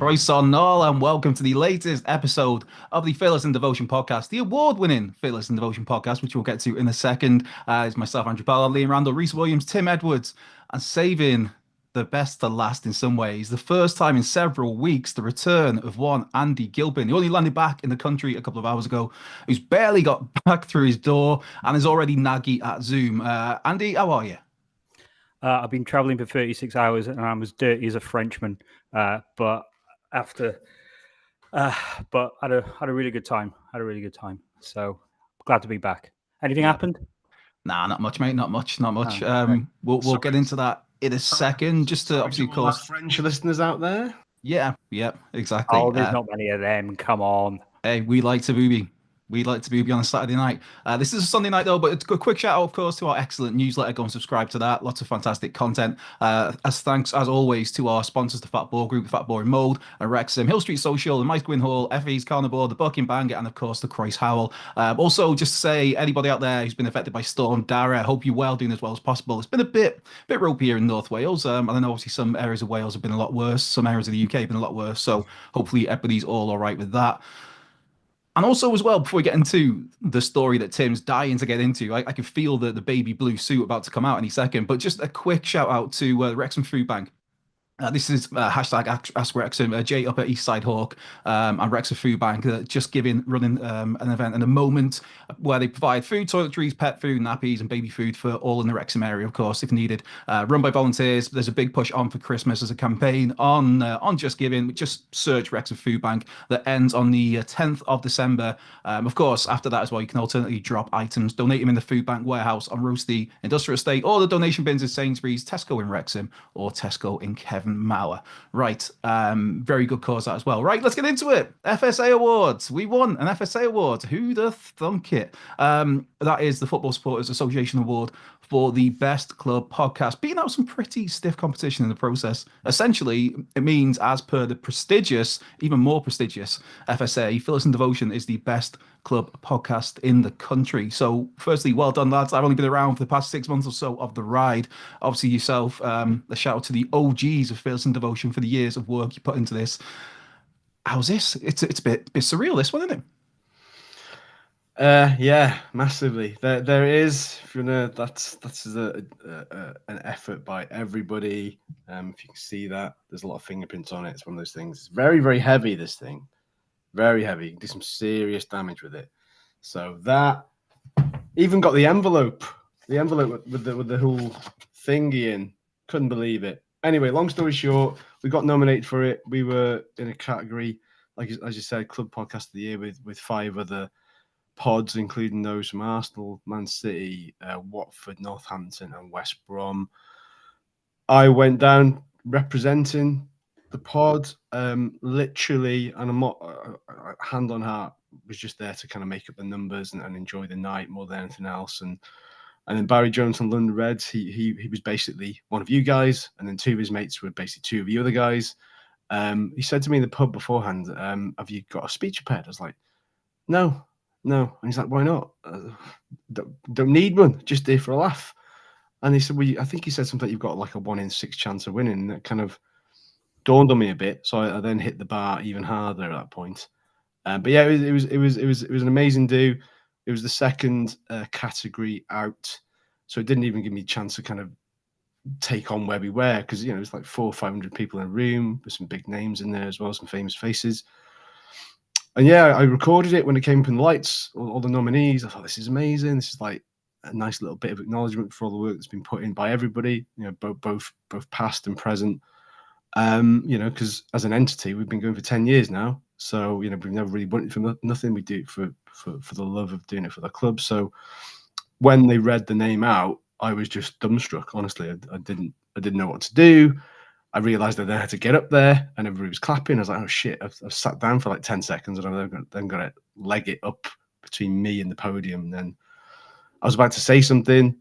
Croissant Noel, and welcome to the latest episode of the Fearless and Devotion podcast, the award-winning Fearless and Devotion podcast, which we'll get to in a second. It's myself, Andrew Powell, Liam Randall, Rhys Williams, Tim Edwards, and saving the best to last in some ways. The first time in several weeks, the return of one Andy Gilpin. He only landed back in the country a couple of hours ago, who's barely got back through his door and is already naggy at Zoom. Andy, how are you? I've been traveling for 36 hours and I'm as dirty as a Frenchman. But had a really good time. So glad to be back. Anything happened? Nah, not much, mate. Not much. Okay. We'll get into that in a second. Just to obviously, of course, French listeners out there. Yeah, exactly. Oh, there's not many of them. Come on. Hey, we like to booby. We like to be on a Saturday night. This is a Sunday night, though, but a quick shout out, of course, to our excellent newsletter. Go and subscribe to that. Lots of fantastic content. As thanks, as always, to our sponsors, the Fat Ball Group, the Fat Boring Mold, and Wrexham, Hill Street Social, the Mice Gwyn Hall, FE's Carnivore, the Bucking Banger, and, of course, the Christ Howell. Also, just to say, anybody out there who's been affected by Storm Dara, I hope you're well, doing as well as possible. It's been a bit ropey here in North Wales. I know, obviously, some areas of Wales have been a lot worse. Some areas of the UK have been a lot worse. So hopefully everybody's all right with that. And also, as well, before we get into the story that Tim's dying to get into, I can feel the baby blue suit about to come out any second. But just a quick shout out to the Wrexham Food Bank. This is hashtag Ask Wrexham, Jay up at Eastside Hawk, and Wrexham Food Bank, just running an event and a moment where they provide food, toiletries, pet food, nappies, and baby food for all in the Wrexham area, of course, if needed. Run by volunteers. There's a big push on for Christmas as a campaign on Just Giving. Just search Wrexham Food Bank. That ends on the 10th of December. Of course, after that as well, you can alternately drop items, donate them in the food bank warehouse on Roasty Industrial Estate, or the donation bins in Sainsbury's, Tesco in Wrexham, or Tesco in Kevin Mauer. Right. Very good cause that as well. Right, let's get into it. FSA Awards. We won an FSA Award. Who'd have thunk it? That is the Football Supporters Association Award for the Best Club Podcast, beating out some pretty stiff competition in the process. Essentially, it means, as per the prestigious, even more prestigious FSA, Fearless and Devotion is the best club podcast in the country. So firstly, well done, lads. I've only been around for the past 6 months or so of the ride. Obviously yourself, a shout out to the OGs of Fearless and Devotion for the years of work you put into this. How's this? It's a bit surreal, this one, isn't it? Yeah, massively. There is, if you know, that's an effort by everybody. If you can see that, there's a lot of fingerprints on it. It's one of those things. It's very, very heavy, this thing. Very heavy. You can do some serious damage with it. So that even got the envelope with the whole thingy in. Couldn't believe it. Anyway, long story short, we got nominated for it. We were in a category, like as you said, Club Podcast of the Year with 5 other pods, including those from Arsenal, Man City, Watford, Northampton, and West Brom. I went down representing the pod, literally, and I'm not hand on heart, was just there to kind of make up the numbers and enjoy the night more than anything else. And then Barry Jones from London Reds, he was basically one of you guys, and then 2 of his mates were basically 2 of the other guys. He said to me in the pub beforehand, have you got a speech prepared? I was like, no. And he's like, why not? Don't need one, just there for a laugh. And he said, well, I think he said something, you've got like a 1 in 6 chance of winning. And that kind of dawned on me a bit. So I then hit the bar even harder at that point. But yeah, it was an amazing do. It was the second category out. So it didn't even give me a chance to kind of take on where we were, because, it was like 400 or 500 people in a room with some big names in there as well, some famous faces. And yeah, I recorded it when it came up in the lights, all the nominees. I thought, this is amazing. This is like a nice little bit of acknowledgement for all the work that's been put in by everybody, both past and present. Because as an entity, we've been going for 10 years now. So, we've never really won it for nothing. We do it for the love of doing it for the club. So when they read the name out, I was just dumbstruck. Honestly, I didn't know what to do. I realized I then had to get up there and everybody was clapping. I was like, oh shit, I've sat down for like 10 seconds and I've then got to leg it up between me and the podium. And then I was about to say something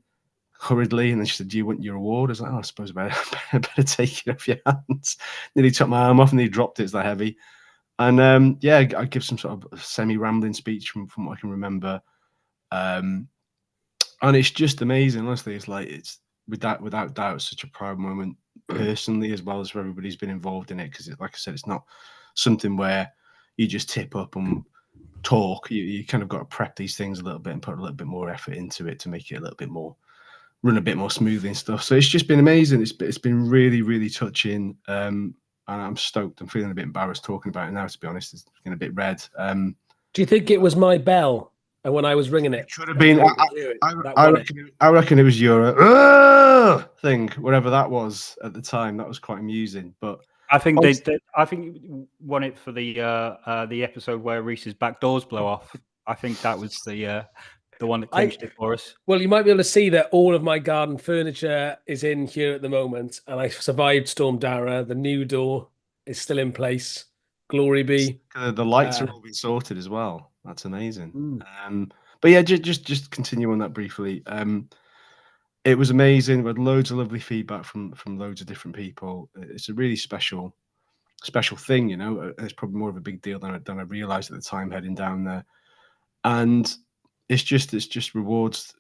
hurriedly, and then she said, do you want your award? I was like, oh, I suppose I better take it off your hands. Nearly took my arm off and he dropped it. It's that heavy. And I give some sort of semi-rambling speech from what I can remember. And it's just amazing, honestly. It's like, without doubt, such a proud moment personally, as well as for everybody who's been involved in it. Because, like I said, it's not something where you just tip up and talk. You kind of got to prep these things a little bit and put a little bit more effort into it to make it a little bit more run a bit more smoothly and stuff. So it's just been amazing. It's been really, really touching. And I'm stoked. I'm feeling a bit embarrassed talking about it now, to be honest. It's getting a bit red. Do you think it was my bell? And when I was ringing it, Should have been. I reckon it was your thing, whatever that was at the time. That was quite amusing. But I think I think you won it for the episode where Rhys's back doors blow off. I think that was the one that clinched it for us. Well, you might be able to see that all of my garden furniture is in here at the moment, and I survived Storm Dara. The new door is still in place. Glory be. The lights are all been sorted as well. That's amazing. But yeah, just continue on that briefly. It was amazing. We had loads of lovely feedback from loads of different people. It's a really special thing, you know. It's probably more of a big deal than I realised at the time heading down there. And it's just rewards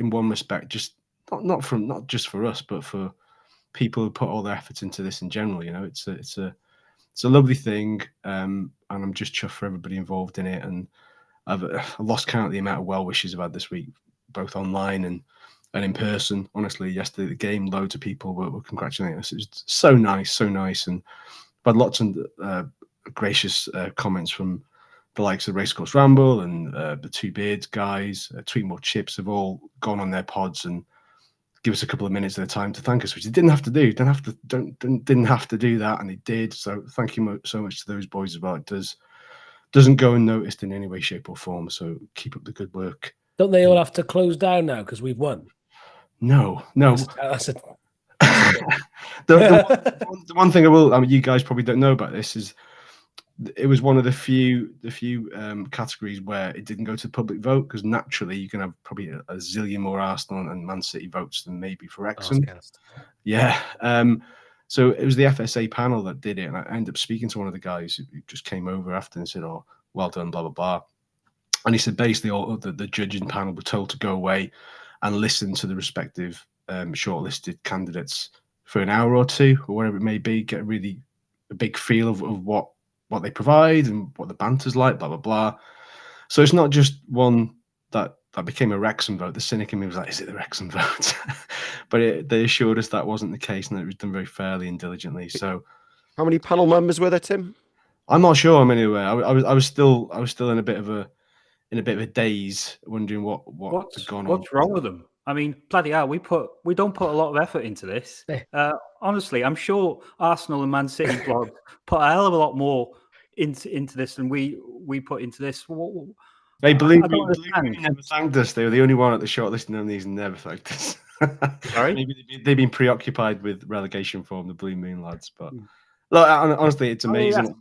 in one respect, just not just for us, but for people who put all their efforts into this in general. You know, it's a lovely thing, and I'm just chuffed for everybody involved in it. And I've lost count of the amount of well wishes I've had this week, both online and in person. Honestly, yesterday at the game, loads of people were congratulating us. It was so nice, and I've had lots of gracious comments from the likes of Racecourse Ramble and the Two Beards guys. Tweet More Chips have all gone on their pods and give us a couple of minutes at a time to thank us, which they didn't have to do. Didn't have to do that, and they did. So thank you so much to those boys as well. It doesn't go unnoticed in any way, shape, or form. So keep up the good work. Don't they all have to close down now because we've won? No. That's The one thing you guys probably don't know about this is it was one of the few categories where it didn't go to the public vote, because naturally you can have probably a zillion more Arsenal and Man City votes than maybe for Wrexham. Yeah. So it was the FSA panel that did it, and I ended up speaking to one of the guys who just came over after and said, "Oh, well done, blah blah blah." And he said basically all the judging panel were told to go away and listen to the respective shortlisted candidates for an hour or two, or whatever it may be, get a big feel of what they provide and what the banter's like, blah blah blah. So it's not just one that became a Wrexham vote. The cynic in me was like, is it the Wrexham vote? But they assured us that wasn't the case, and that it was done very fairly and diligently. So how many panel members were there, Tim? I'm not sure how many were. I was still in a bit of a daze, wondering what's gone on. What's wrong with them? I mean, bloody hell, we don't put a lot of effort into this. Honestly, I'm sure Arsenal and Man City blog put a hell of a lot more into this than we put into this. They believe me, never thanked us. They were the only one at the shortlisting on these and never thanked us. Sorry? Maybe they've been preoccupied with relegation form, the Blue Moon lads. But look, honestly, it's amazing.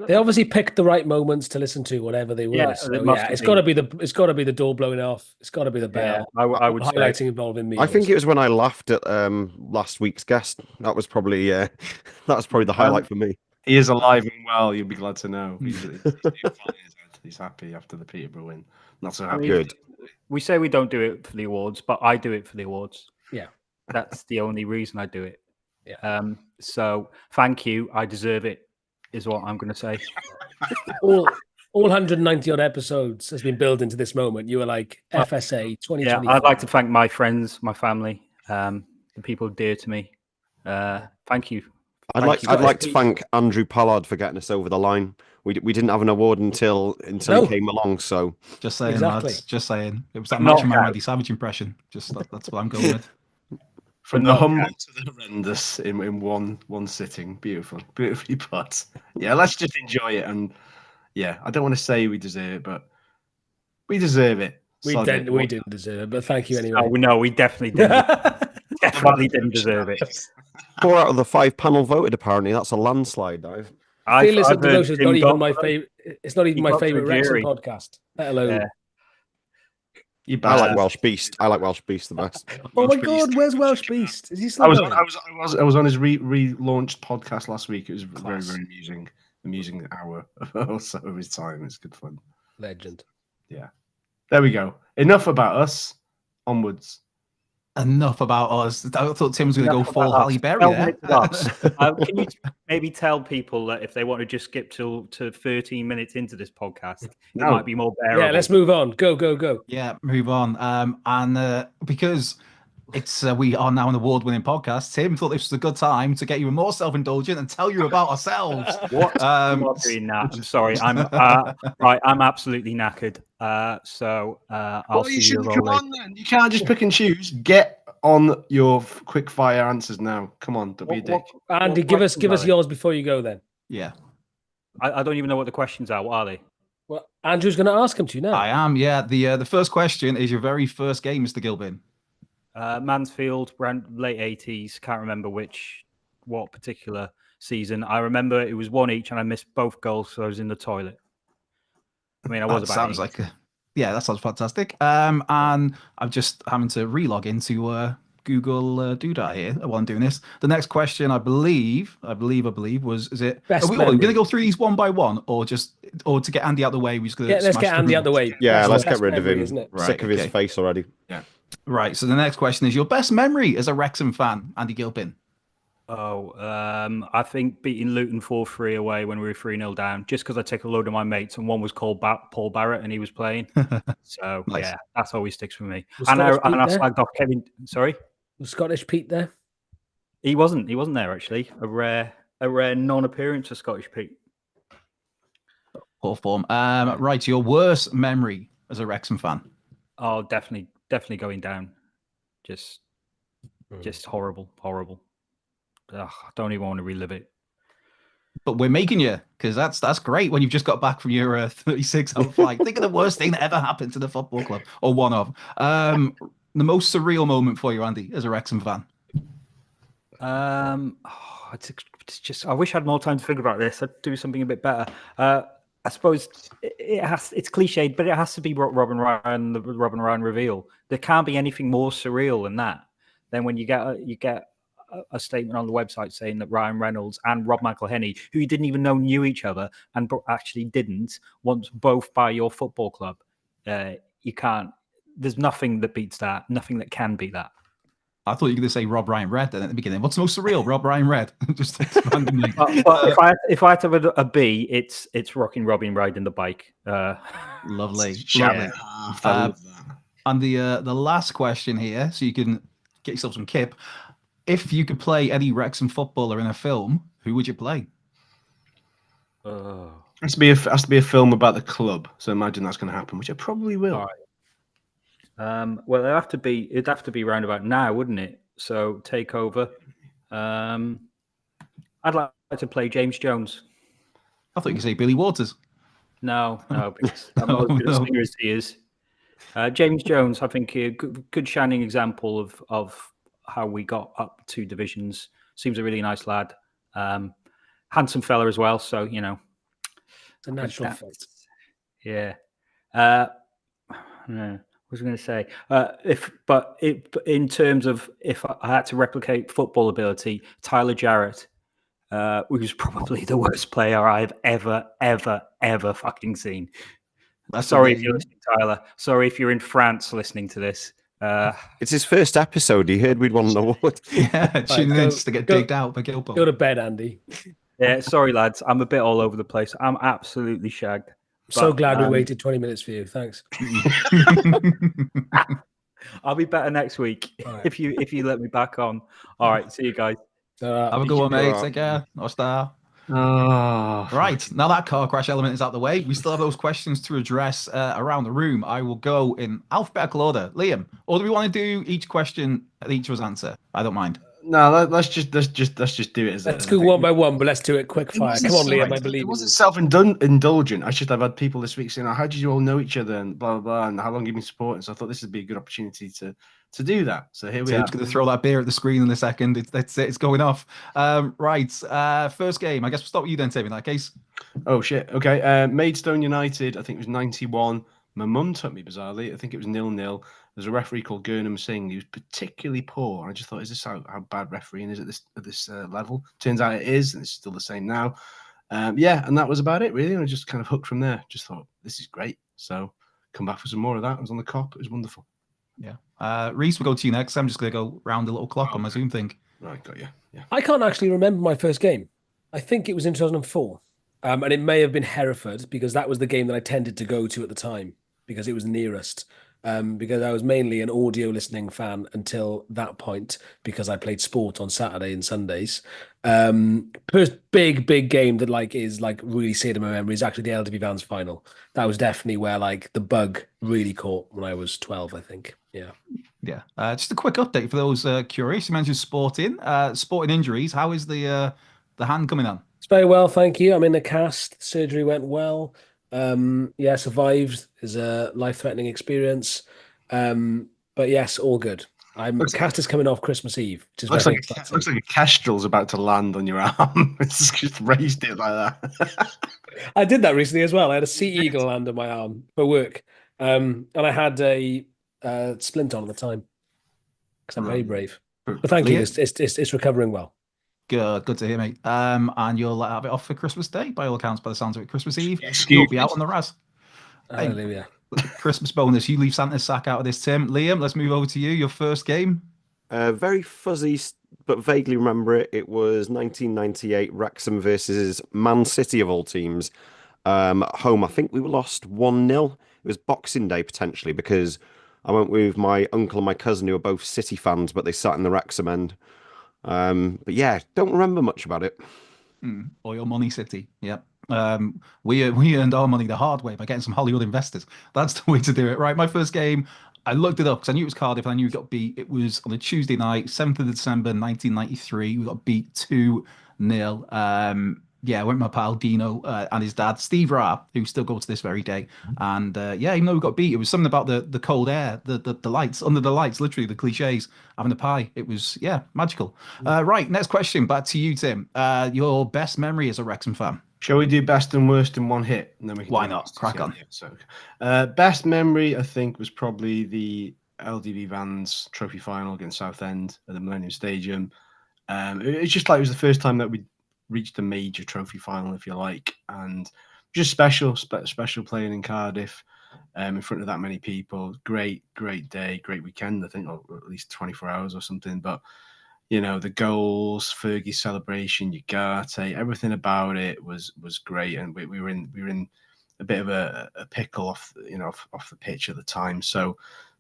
They obviously picked the right moments to listen to whatever they were. It's got to be the door blowing off. It's got to be the bell. Yeah, I would highlighting say. involving me. I think it was when I laughed at last week's guest. That was probably the highlight for me. He is alive and well. You'll be glad to know. He's happy after the Peterborough win. Not so happy. Good. We say we don't do it for the awards, but I do it for the awards. Yeah, that's the only reason I do it. Yeah. So thank you. I deserve it, is what I'm going to say. all 190 odd episodes has been built into this moment. You were like FSA 2020. Yeah, I'd like to thank my friends, my family, the people dear to me. Thank you. I'd like to thank Andrew Pollard for getting us over the line. We didn't have an award until he came along. So just saying, exactly. Lads, just saying. It was that Macho Man Randy Savage impression. That's what I'm going with. From the humble to the horrendous in one sitting. Beautifully put. Yeah, let's just enjoy it. And yeah, I don't want to say we deserve it, but we deserve it. We didn't deserve it, but thank you anyway. No, we definitely didn't. Definitely didn't deserve it. 4 out of the 5 panel voted. Apparently, that's a landslide. Fearless and Devotion is not even my favorite. It's not even my favorite Wrexham podcast. Let alone. I like Welsh Beast. I like Welsh Beast the best. Oh my God, where's Welsh Beast? Is he still? I was on his relaunched podcast last week. It was very, very amusing hour or so of his time. It's good fun. Legend. Yeah. There we go. Enough about us. Onwards. enough about us. I thought Tim was going to go Enough full about Halle us. Berry 12 there. minutes of us. Can you maybe tell people that if they want to just skip to 13 minutes into this podcast, it might be more bearable. Yeah, let's move on. Go. Yeah, move on. And because it's we are now an award-winning podcast, Tim thought this was a good time to get you more self-indulgent and tell you about ourselves. What? I'm not doing that. I'm sorry. I'm right. I'm absolutely knackered. I'll see you come later. on then. You can't just pick and choose. Get on your quick fire answers now. Come on, don't be a dick. Andy, give us yours before you go then. Yeah. I don't even know what the questions are. What are they? Well, Andrew's going to ask them to you now. I am. Yeah. The first question is your very first game, Mr. Gilbin. Mansfield, late 80s. Can't remember what particular season. I remember it was 1 each, and I missed both goals, so I was in the toilet. I mean, I was about. Sounds 8. like yeah, that sounds fantastic. And I'm just having to relog into Google Doodah here while I'm doing this. The next question, I believe was, is it? Best Are we going memory. to go through these one by one, or to get Andy out the way? We're just going to let's get Andy out the way. Yeah, That's let's the get best rid of memory, him. isn't it? Sick of his face already. Yeah. Right. So the next question is your best memory as a Wrexham fan, Andy Gilpin. I think beating Luton 4-3 away when we were 3-0 down, just because I took a load of my mates, and one was called Paul Barrett, and he was playing. So Nice. yeah, that's always sticks for me. Was And I Scottish Pete there? slagged off Kevin. Sorry, Was Scottish Pete there? he wasn't there actually. A rare non-appearance for Scottish Pete. Poor form. Right. Your worst memory as a Wrexham fan. Oh, definitely going down. Just horrible. Ugh, I don't even want to relive it. But we're making you, because that's great when you've just got back from your 36-hour flight. Think of the worst thing that ever happened to the football club, or one of. The most surreal moment for you, Andy, as a Wrexham fan. It's just I wish I had more time to think about this. I'd do something a bit better. I suppose it's cliched, but it has to be Robin Ryan, the Robin Ryan reveal. There can't be anything more surreal than that. Then when you get a statement on the website saying that Ryan Reynolds and Rob McElhenney, who you didn't even know knew each other and actually didn't, want both buy your football club. You can't. There's nothing that beats that. Nothing that can beat that. I thought you were going to say Rob Ryan Red then at the beginning. What's the most surreal? Rob Ryan Red. Just randomly. But if I had to have a B, it's rocking Robin riding the bike. Lovely. Yeah. And the last question here, so you can get yourself some kip. If you could play any Wrexham footballer in a film, who would you play? It has to be a film about the club. So imagine that's going to happen, which it probably will. All right. Well, it'd have to be round about now, wouldn't it? So take over. I'd like to play James Jones. I thought you could say Billy Waters. No, because I'm not as good a singer as he is. James Jones, I think, a good shining example of how we got up 2 divisions. Seems a really nice lad. Handsome fella as well, so, you know. It's a natural fit. Yeah. No, what was I going to say? In terms of if I had to replicate football ability, Tyler Jarrett, who's probably the worst player I've ever fucking seen. Sorry if you're listening, Tyler. Sorry if you're in France listening to this. It's his first episode. He heard we'd won an award. Yeah, tuning in just to get digged out by Gilpo. Go to bed, Andy. Yeah, sorry, lads. I'm a bit all over the place. I'm absolutely shagged. So glad we waited 20 minutes for you. Thanks. I'll be better next week if you let me back on. All right, see you guys. Have a good one, mate. Take care. No star. Right, now that car crash element is out the way, we still have those questions to address around the room. I will go in alphabetical order. Liam, or do we want to do each question that each of us answer? I don't mind. No, let's just do it as let's go one by one, but let's do it quick fire. Come on, Liam, I believe it wasn't self-indulgent. I should have had people this week saying, how did you all know each other and blah, blah, blah, and how long you've been supporting. So I thought this would be a good opportunity to do that. So here we are. I'm just going to throw that beer at the screen in a second. That's it. It's going off. Right. First game. I guess we'll start with you then, Tim, in that case. Oh, shit. Okay. Maidstone United, I think it was 91. My mum took me bizarrely. I think it was 0-0. There's a referee called Gurnham Singh. He was particularly poor. I just thought, is this how bad refereeing is at this level? Turns out it is, and it's still the same now. And that was about it, really. And I just kind of hooked from there. Just thought, this is great. So come back for some more of that. I was on the cop. It was wonderful. Yeah. Rhys, we'll go to you next. I'm just going to go round the little clock on my Zoom thing. Right, got you. Yeah. I can't actually remember my first game. I think it was in 2004. And it may have been Hereford because that was the game that I tended to go to at the time because it was the nearest. Because I was mainly an audio listening fan until that point because I played sport on Saturday and Sundays. First big game that is really seared in my memory is actually the LDV Vans final. That was definitely where the bug really caught when I was 12, I think. Yeah. Yeah. Just a quick update for those curious. You mentioned sporting injuries. How is the hand coming on? It's very well, thank you. I'm in the cast. Surgery went well. Survived. Is a life-threatening experience. But yes, all good. Cast is coming off Christmas Eve, which is looks very like exciting. looks like a kestrel's about to land on your arm. It's just raised it like that. I did that recently as well. I had a sea eagle land on my arm for work, and I had a splint on at the time because I'm very brave. But thank you. It's recovering well. Good to hear, mate. And you'll have it off for Christmas Day, by all accounts, by the sounds of it. Christmas Eve, you'll be out on the Ras. Hallelujah. Christmas bonus. You leave Santa's sack out of this, Tim. Liam, let's move over to you. Your first game. Very fuzzy, but vaguely remember it. It was 1998 Wrexham versus Man City of all teams. At home, I think we lost 1-0. It was Boxing Day potentially because I went with my uncle and my cousin who are both City fans, but they sat in the Wrexham end. But yeah, don't remember much about it. Oil money City. Yep. We earned our money the hard way by getting some Hollywood investors. That's the way to do it, right? My first game, I looked it up because I knew it was Cardiff and I knew we got beat. It was on a Tuesday night, 7th of December, 1993. We got beat 2-0. I went with my pal Dino and his dad, Steve Ra, who still go to this very day. And even though we got beat, it was something about the cold air, the lights, under the lights, literally the cliches, having a pie. It was, magical. Right, next question, back to you, Tim. Your best memory as a Wrexham fan? Shall we do best and worst in one hit? And then we can Why not? Crack on. Yeah, so, best memory, I think, was probably the LDV Vans trophy final against Southend at the Millennium Stadium. It's just it was the first time that we reached a major trophy final, if you like, and just special playing in Cardiff in front of that many people. Great day, great weekend, I think, or at least 24 hours or something. But the goals, Fergie's celebration, Ugarte, everything about it was great, and we were in a bit of a pickle off the pitch at the time. So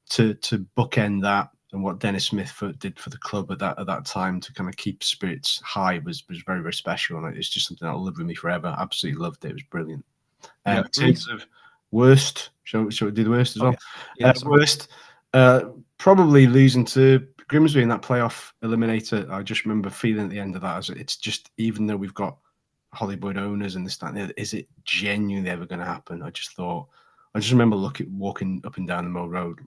to bookend that and what Dennis Smith did for the club at that time to kind of keep spirits high was very, very special, and it's just something that'll live with me forever. Absolutely loved it. It was brilliant. In terms of worst, shall we do the worst as well? Worst, probably losing to Grimsby in that playoff eliminator. I just remember feeling at the end of that as it's just, even though we've got Hollywood owners and this, that, is it genuinely ever going to happen? I just remember walking up and down the Mill Road,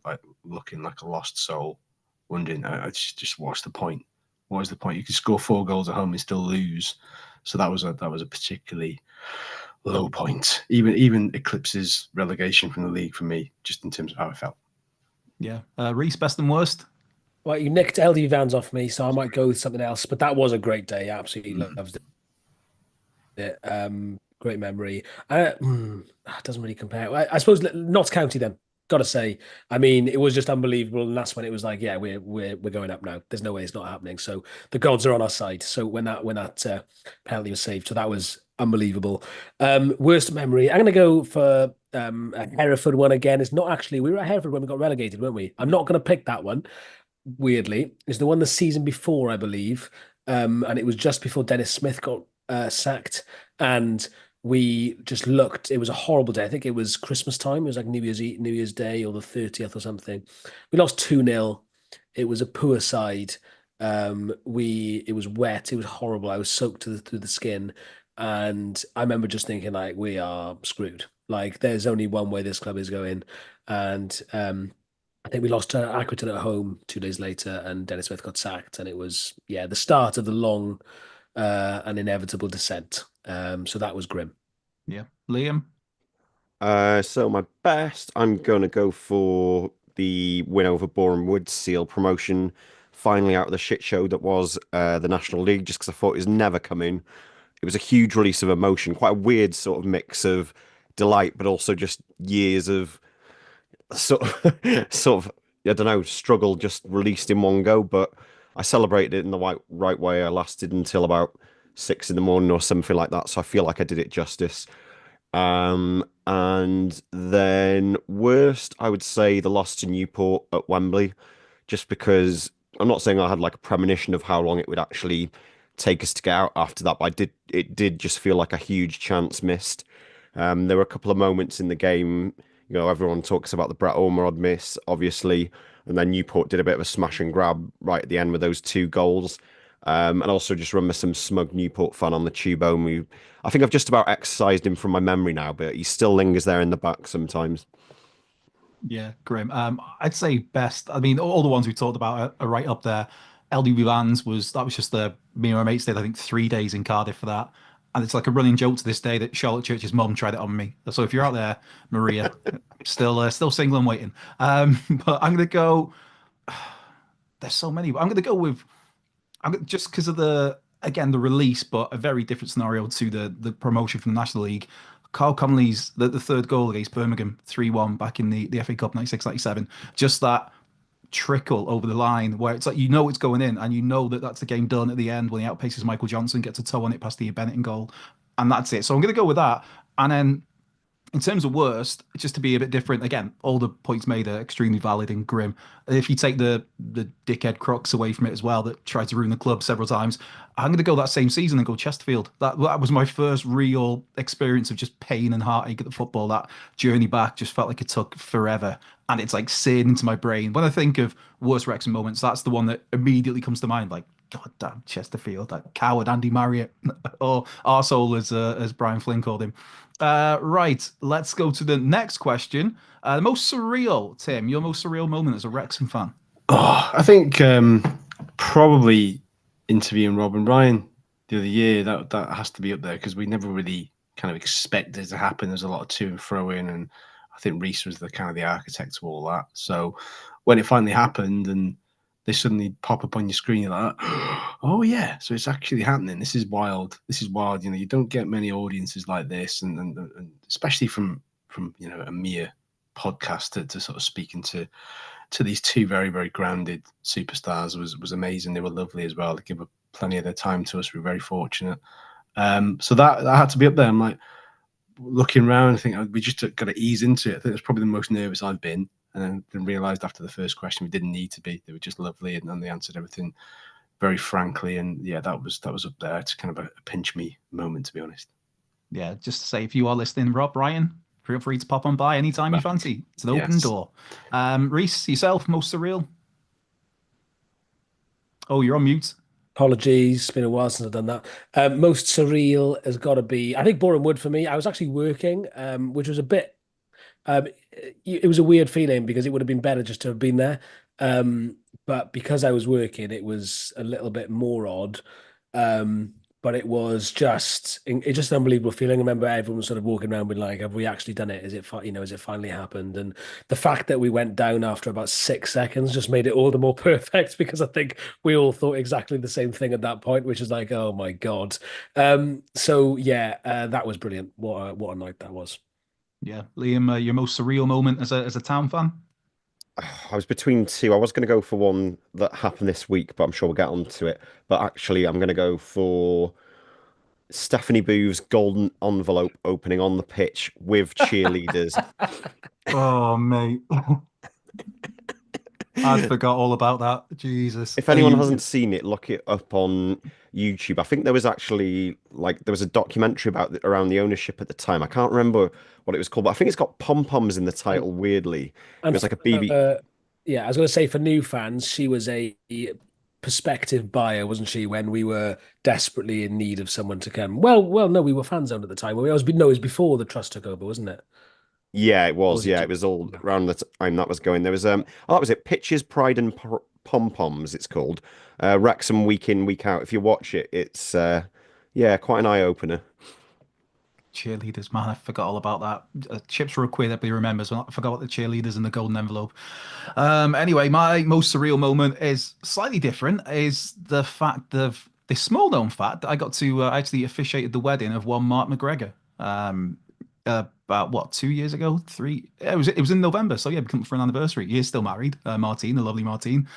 looking like a lost soul, wondering, just what's the point? What is the point? You could score 4 goals at home and still lose. So that was a particularly low point. Even eclipses relegation from the league for me, just in terms of how I felt. Yeah. Rhys, best and worst? Well, you nicked LD Vans off me, so I might go with something else. But that was a great day. Absolutely loved it. Great memory. It doesn't really compare. I suppose Notts County then. Got to say, I mean, it was just unbelievable, and that's when it was like, yeah, we're going up now. There's no way it's not happening. So the gods are on our side. So when that penalty was saved, so that was unbelievable. Worst memory. I'm going to go for a Hereford one again. It's not actually. We were at Hereford when we got relegated, weren't we? I'm not going to pick that one. Weirdly, it's the one the season before, I believe, and it was just before Dennis Smith got sacked, and we just looked. It was a horrible day. I think it was Christmas time. It was like New Year's Day or the 30th or something. We lost 2-0. It was a poor side. It was wet. It was horrible. I was soaked through the skin, and I remember just thinking, like, we are screwed. Like, there's only one way this club is going, and I think we lost to Accrington at home 2 days later, and Dennis Smith got sacked, and it was the start of the long and inevitable descent. So that was grim. Yeah, Liam. So my best, I'm going to go for the win over Boreham Wood, Seal promotion, finally out of the shit show that was the National League, just because I thought it was never coming. It was a huge release of emotion, quite a weird sort of mix of delight, but also just years of sort of I don't know, struggle just released in one go, but I celebrated it in the right way. I lasted until about 6 in the morning or something like that. So I feel like I did it justice. And then worst, I would say the loss to Newport at Wembley, just because I'm not saying I had like a premonition of how long it would actually take us to get out after that, but it did just feel like a huge chance missed. There were a couple of moments in the game, everyone talks about the Brett Ormerod miss, obviously, and then Newport did a bit of a smash and grab right at the end with those 2 goals. And also just remember some smug Newport fan on the tube home who I think I've just about exercised him from my memory now, but he still lingers there in the back sometimes. Yeah, grim. I'd say best. I mean, all the ones we talked about are right up there. LDV Vans was just me and my mates did, I think, 3 days in Cardiff for that. And it's like a running joke to this day that Charlotte Church's mum tried it on me. So if you're out there, Maria, still single and waiting. But I'm gonna go. There's so many. But I'm gonna go with. Just because of the release, but a very different scenario to the promotion from the National League. Carl Connolly's the third goal against Birmingham 3-1 back in the FA Cup 96-97. Just that trickle over the line where it's like it's going in and that's the game done at the end when he outpaces Michael Johnson, gets a toe on it past the Bennett goal, and that's it. So I'm going to go with that. And then in terms of worst, just to be a bit different, again, all the points made are extremely valid and grim. If you take the dickhead Crocs away from it as well, that tried to ruin the club several times, I'm going to go that same season and go Chesterfield. That was my first real experience of just pain and heartache at the football. That journey back just felt like it took forever. And it's like seared into my brain. When I think of worst Wrexham moments, that's the one that immediately comes to mind. Like, God damn, Chesterfield, that coward Andy Marriott, or arsehole as Brian Flynn called him. Right, let's go to the next question. The most surreal, Tim, your most surreal moment as a Wrexham fan? Oh, I think probably interviewing Rob and Ryan the other year. That has to be up there because we never really kind of expected it to happen. There's a lot of to and fro in, and I think Rhys was the architect of all that. So when it finally happened and they suddenly pop up on your screen, you're like, oh yeah, so it's actually happening. This is wild. This is wild. You don't get many audiences like this, and especially from a mere podcast to sort of speaking to these two very, very grounded superstars was amazing. They were lovely as well. They gave up plenty of their time to us. We were very fortunate. So that had to be up there. I'm like looking around, I think we just got to ease into it. I think it's probably the most nervous I've been. And then realised after the first question we didn't need to be. They were just lovely, and then they answered everything very frankly. And yeah, that was up there. It's kind of a pinch me moment, to be honest. Yeah, just to say, if you are listening, Rob, Ryan, feel free to pop on by anytime you fancy. It's an open door. Rhys, yourself, most surreal? Oh, you're on mute. Apologies, it's been a while since I've done that. Most surreal has got to be, I think, Boreham Wood for me. I was actually working, which was a bit. It was a weird feeling because it would have been better just to have been there. But because I was working, it was a little bit more odd. But it's just an unbelievable feeling. I remember everyone was sort of walking around with like, have we actually done it? Is it finally happened? And the fact that we went down after about 6 seconds just made it all the more perfect because I think we all thought exactly the same thing at that point, which is like, oh my God. So yeah, that was brilliant. What a night that was. Yeah, Liam, your most surreal moment as a town fan? I was between two. I was going to go for one that happened this week, but I'm sure we'll get onto it. But actually, I'm going to go for Stephanie Booth's golden envelope opening on the pitch with cheerleaders. Oh, mate. I forgot all about that. Jesus. If anyone hasn't seen it, look it up on YouTube. I think there was actually there was a documentary around the ownership at the time. I can't remember what it was called, but I think it's got pom-poms in the title, weirdly. It was like a BB. Yeah, I was going to say for new fans, she was a prospective buyer, wasn't she, when we were desperately in need of someone to come? Well, no, we were fans owned at the time. It was before the trust took over, wasn't it? Yeah, it was. Yeah, it was all around the time that was going. There was that was it. Pitches, Pride and Pom-Poms, it's called. Wrexham week in, week out. If you watch it, it's quite an eye-opener. Cheerleaders, man, I forgot all about that. Chips were a quid, everybody remembers. I forgot about the cheerleaders and the golden envelope. Anyway, my most surreal moment is slightly different. Is the fact of this small-known fact that I got to actually officiated the wedding of one Mark McGregor. about what 2 years ago, three. It was in November, so yeah, become for an anniversary. He is still married, Martine, the lovely Martine,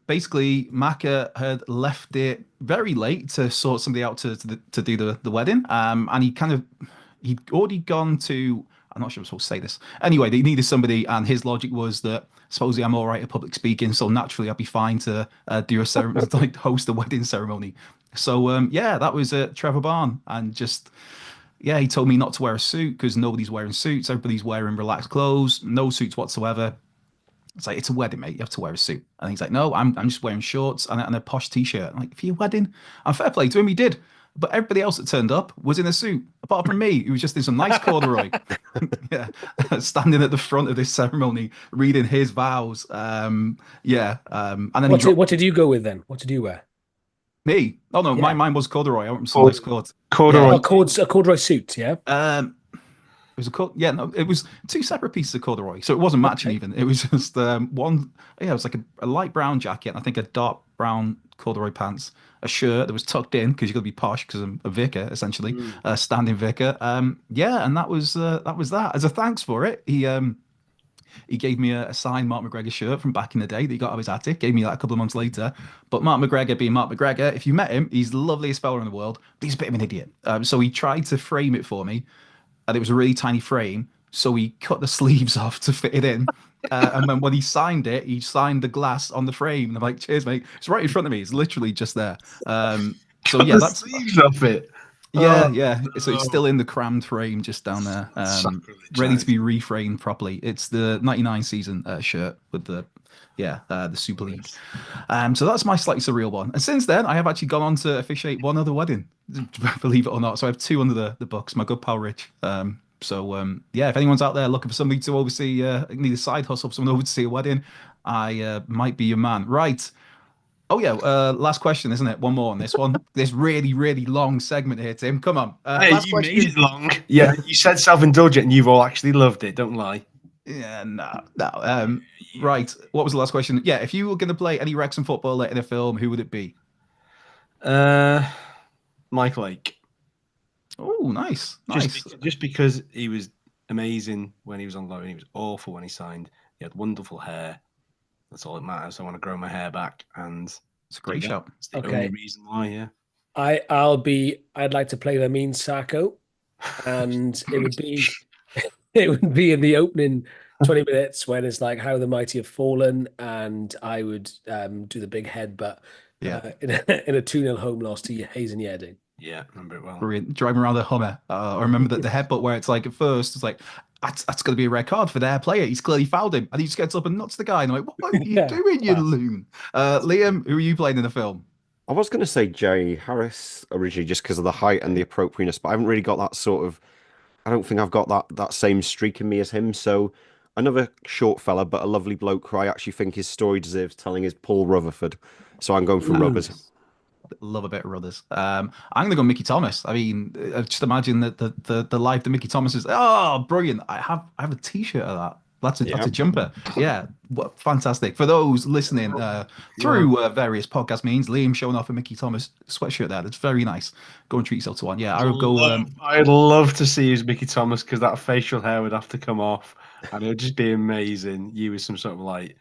basically Macca had left it very late to sort somebody out to do the wedding, and he'd already gone to. I'm not sure I'm supposed to say this. Anyway, they needed somebody, and his logic was that supposedly I'm all right at public speaking, so naturally I'd be fine to do a ceremony, like host a wedding ceremony. So that was Trevor Barn, and just he told me not to wear a suit because nobody's wearing suits. Everybody's wearing relaxed clothes, no suits whatsoever. It's like, it's a wedding, mate. You have to wear a suit. And he's like, no, I'm just wearing shorts and a posh t-shirt. I'm like, for your wedding? And fair play to him, he did. But everybody else that turned up was in a suit, apart from me, who was just in some nice corduroy. Standing at the front of this ceremony, reading his vows. And then what did you go with then? What did you wear? Me? Oh no, Yeah. mine was corduroy. I went with some nice cords. Corduroy. A corduroy suit, yeah. It was it was two separate pieces of corduroy, so it wasn't matching even. It was just one. Yeah, it was like a light brown jacket, and I think a dark brown corduroy pants, a shirt that was tucked in because you got to be posh because I'm a vicar essentially, standing vicar. And that was that. As a thanks for it, he gave me a signed Mark McGregor shirt from back in the day that he got out of his attic. Gave me that a couple of months later. But Mark McGregor, being Mark McGregor, if you met him, he's the loveliest fella in the world, but he's a bit of an idiot. So he tried to frame it for me. And it was a really tiny frame, so he cut the sleeves off to fit it in. And then when he signed it, he signed the glass on the frame. And I'm like, cheers, mate. It's right in front of me. It's literally just there. So yeah, that's sleeves off it. Yeah. So it's still in the crammed frame just down there, ready to be reframed properly. It's the 99 season shirt with the Super League. So that's my slightly surreal one. And since then, I have actually gone on to officiate one other wedding, believe it or not. So I have two under the books. My good pal Rich. If anyone's out there looking for somebody to oversee, need a side hustle, someone over to see a wedding, I might be your man. Right. Oh yeah, last question, isn't it? One more on this one. This really, really long segment here, Tim. Come on. Last question. Made it long. Yeah, you said self-indulgent, and you've all actually loved it. Don't lie. Yeah, no. Right. What was the last question? Yeah, if you were going to play any Wrexham footballer in a film, who would it be? Mike Lake. Oh, nice. Just because he was amazing when he was on loan, he was awful when he signed. He had wonderful hair. That's all that matters. I want to grow my hair back, and it's a great shout. It's the only reason why. Yeah, I'd like to play the mean Sacco, and it would be in the opening 20 minutes when it's like how the mighty have fallen, and I would do the big headbutt in a 2-0 home loss to Hayes and Yeading. Yeah, remember it well. Brilliant. Driving around a Hummer. I remember that the headbutt where it's like at first it's like that's going to be a red card for their player. He's clearly fouled him, and he just gets up and nuts the guy. And I'm like, what are you doing, you loon? Liam, who are you playing in the film? I was going to say Jay Harris originally, just because of the height and the appropriateness, but I haven't really got that sort of. I don't think I've got that same streak in me as him. So another short fella, but a lovely bloke who I actually think his story deserves telling is Paul Rutherford. So I'm going for Rubbers. Love a bit of Rudders. I'm going to go Mickey Thomas. I mean, just imagine that the life that Mickey Thomas is. Oh, brilliant! I have a T-shirt of that. That's a jumper. Yeah, fantastic. For those listening through various podcast means, Liam showing off a Mickey Thomas sweatshirt there. That's very nice. Go and treat yourself to one. Yeah, I would go. I'd love to see you as Mickey Thomas because that facial hair would have to come off, and it would just be amazing. You with some sort of like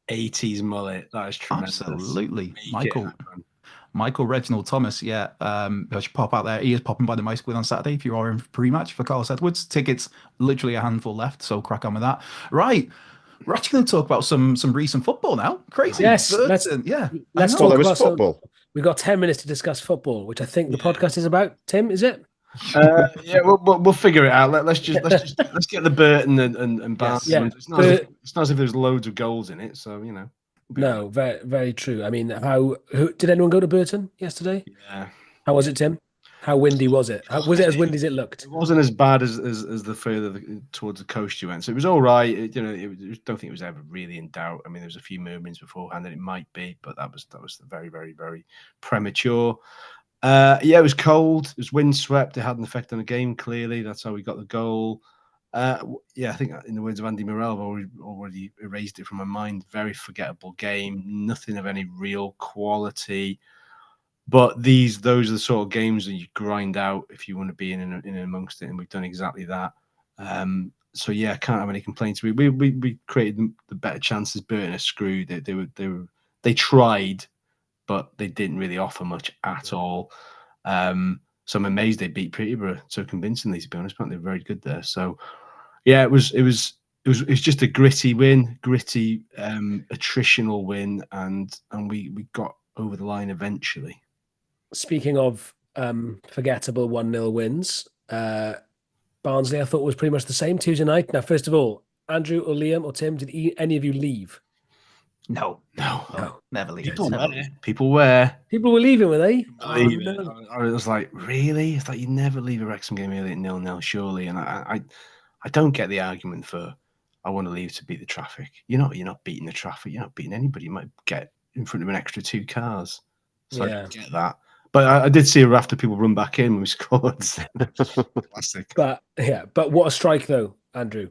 80s mullet. That is tremendous. Absolutely, Michael Reginald Thomas, I should pop out there. He is popping by the Mice on Saturday if you are in pre-match for Carlos Edwards. Tickets, literally a handful left, so crack on with that. Right, we're actually going to talk about some recent football now. Crazy. Yes, Burton. let's talk about football. We've got 10 minutes to discuss football, which I think the podcast is about. Tim, is it? We'll figure it out. Let's get the Burton and Barnsley. Yeah. It's not as if there's loads of goals in it, so you know. No, very, very true. I mean, did anyone go to Burton yesterday? Yeah. How was it, Tim? How windy was it? Was it as windy as it looked? It wasn't as bad as the further towards the coast you went. So it was all right. I don't think it was ever really in doubt. I mean, there was a few movements beforehand that it might be, but that was very, very, very premature. It was cold. It was windswept. It had an effect on the game. Clearly, that's how we got the goal. I think in the words of Andy Morel, I've already erased it from my mind. Very forgettable game. Nothing of any real quality. But those are the sort of games that you grind out if you want to be in amongst it, and we've done exactly that. So yeah, I can't have any complaints. We created the better chances. Burton are screwed. They tried, but they didn't really offer much at all. So I'm amazed they beat Peterborough so convincingly. To be honest, but they're very good there. So yeah, it was just a gritty win, attritional win, and we got over the line eventually. Speaking of forgettable 1-0 wins, Barnsley I thought was pretty much the same Tuesday night. Now, first of all, Andrew or Liam or Tim, did any of you leave? No, never leave. People were leaving, were they? Believe it. I was like, really? It's like you never leave a Wrexham game early at 0-0, surely. And I don't get the argument for I want to leave to beat the traffic. You're not beating the traffic. You're not beating anybody. You might get in front of an extra 2 cars. So I don't get that. But I did see after people run back in when we scored. Classic. But what a strike though, Andrew.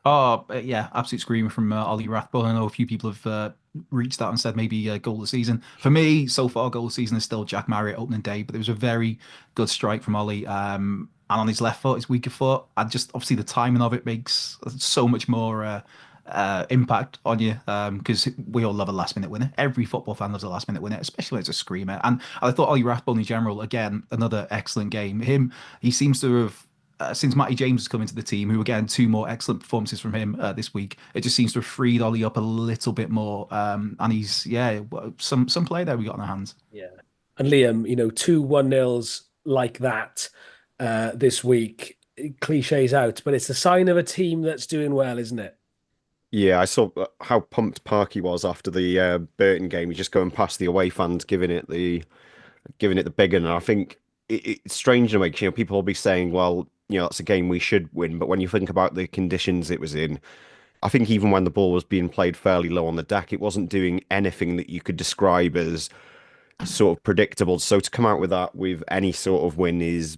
Oh, yeah, absolute screamer from Ollie Rathbone. I know a few people have reached out and said maybe goal of the season. For me, so far, goal of the season is still Jack Marriott opening day, but there was a very good strike from Ollie. And on his left foot, his weaker foot, and just obviously the timing of it makes so much more impact on you because we all love a last minute winner. Every football fan loves a last minute winner, especially when it's a screamer. And I thought Ollie Rathbone in general, again, another excellent game. He seems to have since Matty James has come into the team, who again 2 more excellent performances from him this week. It just seems to have freed Ollie up a little bit more, and he's some play there we got in our hands. Yeah, and Liam, 2 1-0s like that this week. Cliches out, but it's a sign of a team that's doing well, isn't it? Yeah, I saw how pumped Parky was after the Burton game. He's just going past the away fans, giving it the big one. And I think it's strange in a way, because people will be saying, well, that's a game we should win. But when you think about the conditions it was in, I think even when the ball was being played fairly low on the deck, it wasn't doing anything that you could describe as sort of predictable. So to come out with that with any sort of win is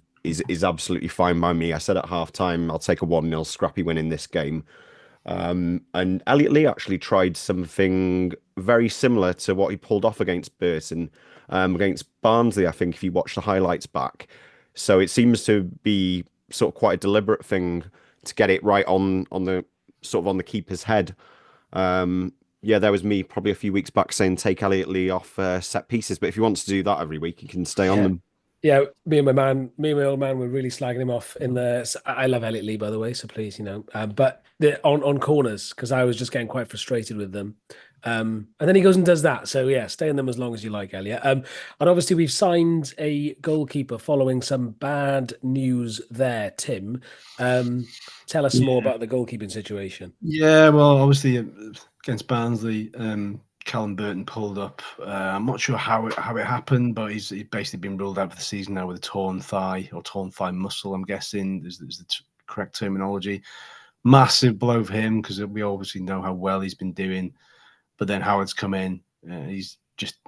absolutely fine by me. I said at half time, I'll take a 1-0 scrappy win in this game. And Elliot Lee actually tried something very similar to what he pulled off against Burton, against Barnsley, I think, if you watch the highlights back. So it seems to be sort of quite a deliberate thing to get it right on the keeper's head. There was me probably a few weeks back saying take Elliot Lee off set pieces, but if he wants to do that every week, he can stay on them. Yeah, me and my old man were really slagging him off in the. I love Elliot Lee, by the way, so please, but on corners, because I was just getting quite frustrated with them. And then he goes and does that. So yeah, stay in them as long as you like, Elliot. And obviously we've signed a goalkeeper following some bad news there. Tim, tell us more about the goalkeeping situation. Yeah, well, obviously against Barnsley, Callum Burton pulled up. I'm not sure how it happened, but he's basically been ruled out for the season now with a torn thigh or torn thigh muscle, I'm guessing is the correct terminology. Massive blow for him, because we obviously know how well he's been doing. But then Howard's come in. He's just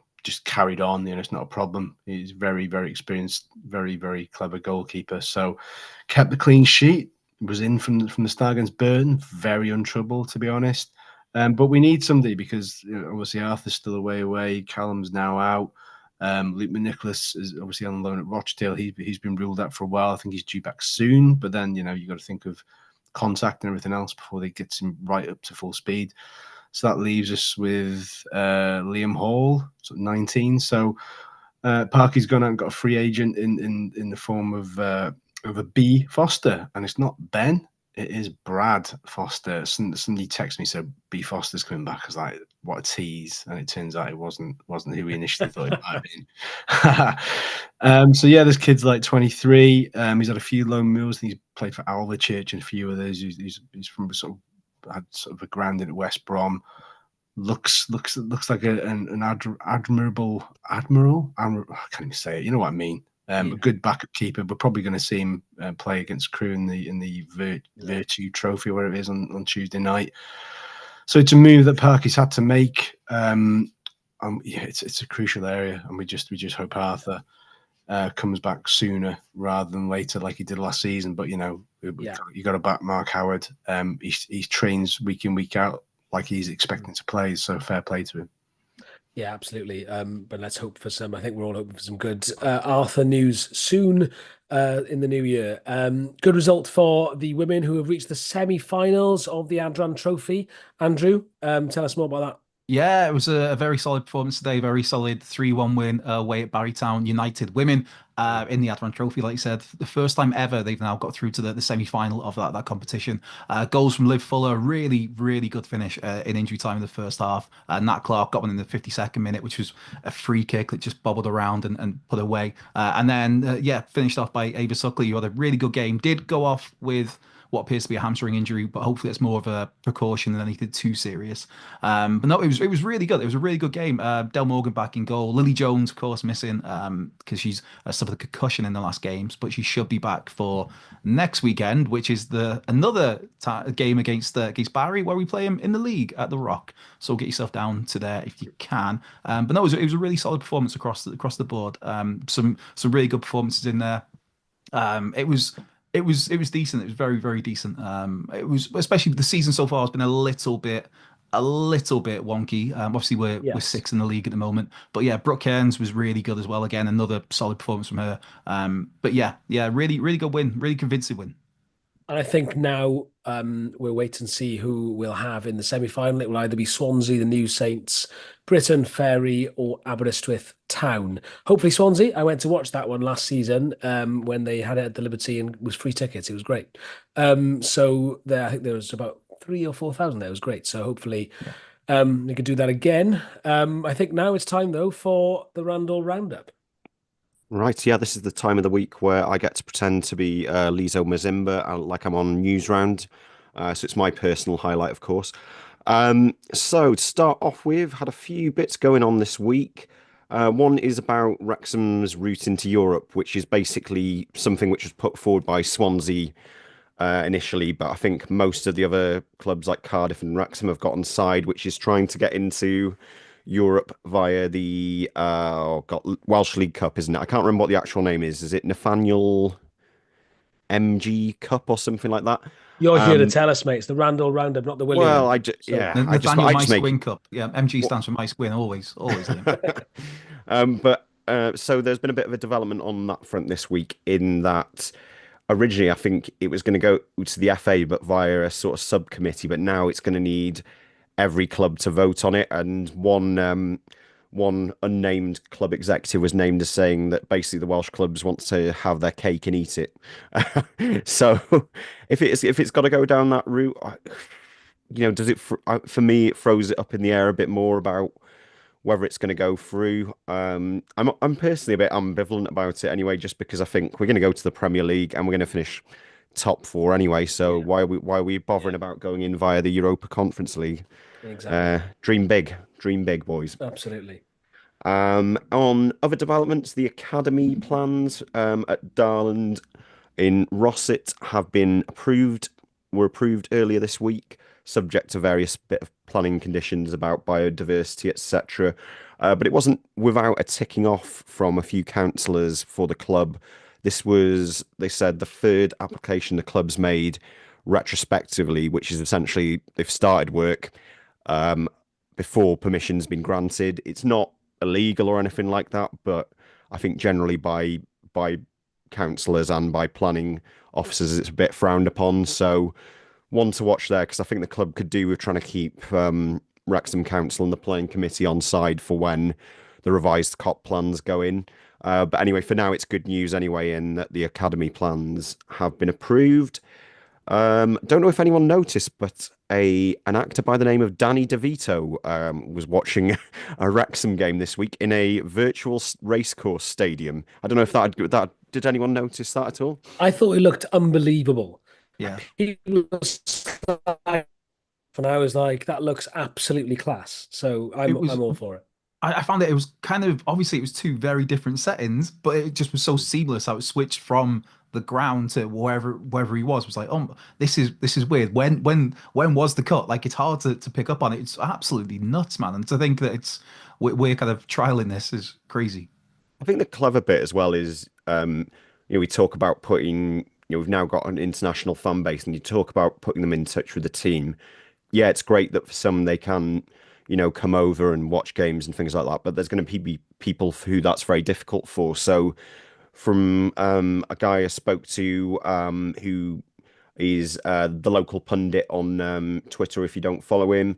carried on. It's not a problem. He's very, very experienced, very, very clever goalkeeper. So kept the clean sheet. Was in from the start against Burton. Very untroubled, to be honest. But we need somebody, because obviously Arthur's still away. Callum's now out. Luke McNicholas is obviously on loan at Rochdale. He's been ruled out for a while. I think he's due back soon. But then you got to think of contact and everything else before they get him right up to full speed. So that leaves us with Liam Hall, 19. So Parky's gone out and got a free agent in the form of a B Foster, and it's not Ben. It is Brad Foster. Somebody texted me, said B Foster's coming back. I was like, what a tease. And it turns out it wasn't who we initially thought it might have been. So yeah, this kid's like 23. He's had a few loan moves. He's played for Alvechurch and a few others. He's from had sort of a grand in at West Brom. Looks like an admiral. I can't even say it. You know what I mean. A good backup keeper. We're probably going to see him play against Crewe in the Vertu Trophy, where it is on Tuesday night. So it's a move that Parky's had to make. It's a crucial area, and we just hope Arthur comes back sooner rather than later, like he did last season. But you got to back Mark Howard. He trains week in, week out like he's expecting to play. So fair play to him. Yeah, absolutely. But let's hope for some. I think we're all hoping for some good Arthur news soon in the new year. Good result for the women who have reached the semi-finals of the Adran Trophy. Andrew, tell us more about that. Yeah, it was a very solid performance today. Very solid 3-1 win away at Barrytown United women in the Advan Trophy. Like you said, the first time ever they've now got through to the semi-final of that competition. Goals from Liv Fuller, really, really good finish in injury time in the first half. Nat Clark got one in the 52nd minute, which was a free kick that just bobbled around and put away. And then, finished off by Ava Suckley, who had a really good game. Did go off with what appears to be a hamstring injury, but hopefully it's more of a precaution than anything too serious. But no, it was really good. It was a really good game. Del Morgan back in goal. Lily Jones, of course, missing because she's suffered a concussion in the last games, but she should be back for next weekend, which is another game against Barry, where we play them in the league at the Rock. So get yourself down to there if you can. But no, it was a really solid performance across the board. Some really good performances in there. It was decent. It was very, very decent. It was, especially the season so far has been a little bit wonky. Obviously we're sixth in the league at the moment, but yeah, Brooke Cairns was really good as well. Again, another solid performance from her. But yeah, really, really good win, really convincing win. And I think now we'll wait and see who we'll have in the semi-final. It will either be Swansea, the New Saints, Britain, Ferry, or Aberystwyth Town. Hopefully Swansea. I went to watch that one last season when they had it at the Liberty and was free tickets. It was great. So I think there was about 3,000 or 4,000 there. It was great. So hopefully they could do that again. I think now it's time, though, for the Randall Roundup. Right, yeah, this is the time of the week where I get to pretend to be Lizo Mazimba, like I'm on Newsround. So it's my personal highlight, of course. So to start off with, had a few bits going on this week. One is about Wrexham's route into Europe, which is basically something which was put forward by Swansea initially, but I think most of the other clubs like Cardiff and Wrexham have got on side, which is trying to get into Europe via the Welsh League Cup, isn't it? I can't remember what the actual name is. Is it Nathaniel MG Cup or something like that? You're here to tell us, mate. It's the Randall Roundup, not the William. Well, Nathaniel Mice Win Cup. Yeah, MG stands for Mice Win, always. So there's been a bit of a development on that front this week in that originally I think it was going to go to the FA, but via a sort of subcommittee, but now it's going to need every club to vote on it, and one unnamed club executive was named as saying that basically the Welsh clubs want to have their cake and eat it. So if it's got to go down that route, does it for me it throws it up in the air a bit more about whether it's going to go through. I'm personally a bit ambivalent about it anyway, just because I think we're going to go to the Premier League and we're going to finish top four anyway. So why are we bothering about going in via the Europa Conference League? Exactly. Dream big, boys. Absolutely. On other developments, the academy plans at Darland in Rossett have been were approved earlier this week, subject to various bit of planning conditions about biodiversity, etc. But it wasn't without a ticking off from a few councillors for the club. This was, they said, the third application the club's made retrospectively, which is essentially they've started work before permission's been granted. It's not illegal or anything like that, but I think generally by councillors and by planning officers, it's a bit frowned upon. So one to watch there, because I think the club could do with trying to keep Wrexham Council and the playing committee on side for when the revised COP plans go in. But anyway, for now, it's good news anyway, in that the academy plans have been approved. Don't know if anyone noticed, but an actor by the name of Danny DeVito was watching a Wrexham game this week in a virtual racecourse stadium. I don't know if that did anyone notice that at all? I thought it looked unbelievable. Yeah. He was, and I was like, that looks absolutely class. So I'm all for it. I found it was kind of, obviously it was two very different settings, but it just was so seamless how it switched from the ground to wherever he was. It was like, oh, this is weird. When was the cut? Like, it's hard to pick up on it. It's absolutely nuts, man. And to think that we're kind of trialing this is crazy. I think the clever bit as well is, we talk about putting, we've now got an international fan base, and you talk about putting them in touch with the team. Yeah, it's great that for some they can, come over and watch games and things like that. But there's going to be people who that's very difficult for. So from a guy I spoke to who is the local pundit on Twitter, if you don't follow him,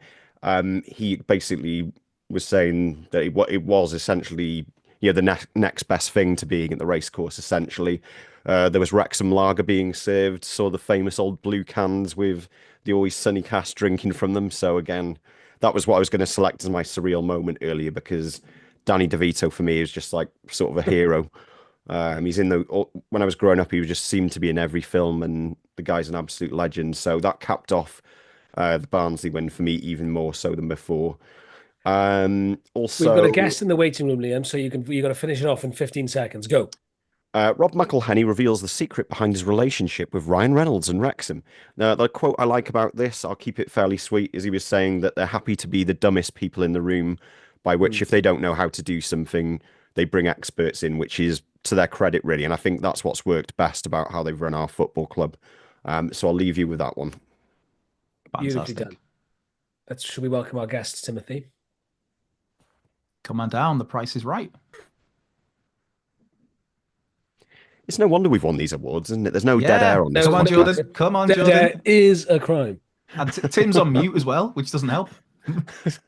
he basically was saying that it was essentially the next best thing to being at the racecourse. Essentially, there was Wrexham lager being served, saw the famous old blue cans with the always sunny cast drinking from them. So again, that was what I was going to select as my surreal moment earlier, because Danny DeVito for me is just like sort of a hero. He's when I was growing up, he just seemed to be in every film, and the guy's an absolute legend. So that capped off the Barnsley win for me even more so than before. Also, we've got a guest in the waiting room, Liam, so you got to finish it off in 15 seconds. Go. Rob McElhenney reveals the secret behind his relationship with Ryan Reynolds and Wrexham. Now, the quote I like about this, I'll keep it fairly sweet, is he was saying that they're happy to be the dumbest people in the room, by which if they don't know how to do something, they bring experts in, which is to their credit, really. And I think that's what's worked best about how they've run our football club. So I'll leave you with that one. Beautifully done. Should we welcome our guest, Timothy? Come on down. The price is right. It's no wonder we've won these awards, isn't it? There's no dead air on this. Come on, Jordan. Come on, Jordan. Dead air is a crime. And Tim's on mute as well, which doesn't help. If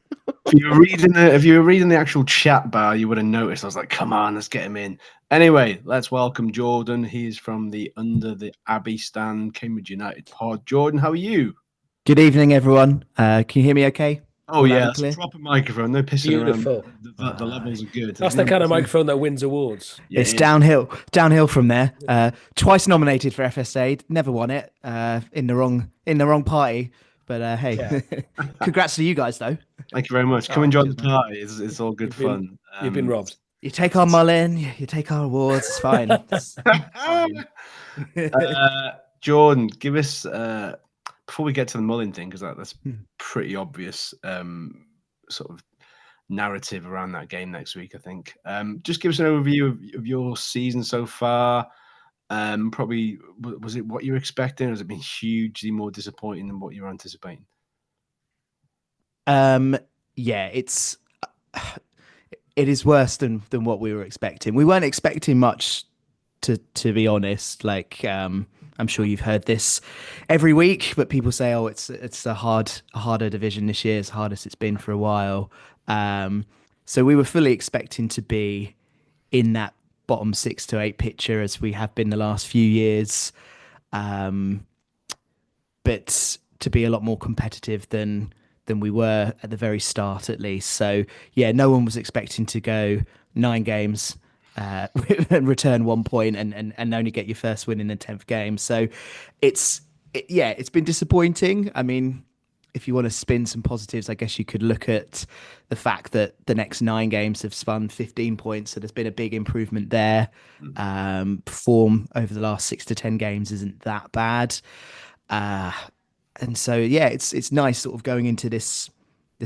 you were reading the actual chat bar, you would have noticed. I was like, "Come on, let's get him in." Anyway, let's welcome Jordan. He's from the Under the Abbey Stand, Cambridge United pod. Jordan, how are you? Good evening, everyone. Can you hear me okay? Oh, yeah, it's a proper microphone. No pissing Beautiful. around. The levels are good. That's the kind of microphone that wins awards. Yeah, it's downhill from there. Twice nominated for FSA, never won it. In the wrong party. But hey, congrats to you guys, though. Thank you very much. Come and join the party. It's all good fun. You've been robbed. You take our Mullin, you take our awards. It's fine. It's fine. Jordan, give us before we get to the Mullin thing, because that's pretty obvious sort of narrative around that game next week, I think. Just give us an overview of your season so far. Probably, was it what you were expecting, or has it been hugely more disappointing than what you were anticipating? Yeah, it is worse than what we were expecting. We weren't expecting much, to be honest. Like, I'm sure you've heard this every week, but people say, "Oh, it's a harder division this year. It's the hardest it's been for a while." So we were fully expecting to be in that bottom 6 to 8 picture as we have been the last few years, but to be a lot more competitive than we were at the very start, at least. So yeah, no one was expecting to go 9 games and return 1 point and only get your first win in the 10th game. So it's been disappointing. I mean, if you want to spin some positives, I guess you could look at the fact that the next 9 games have spun 15 points. So there's been a big improvement there. Form over the last 6 to 10 games isn't that bad. And so, yeah, it's nice sort of going into this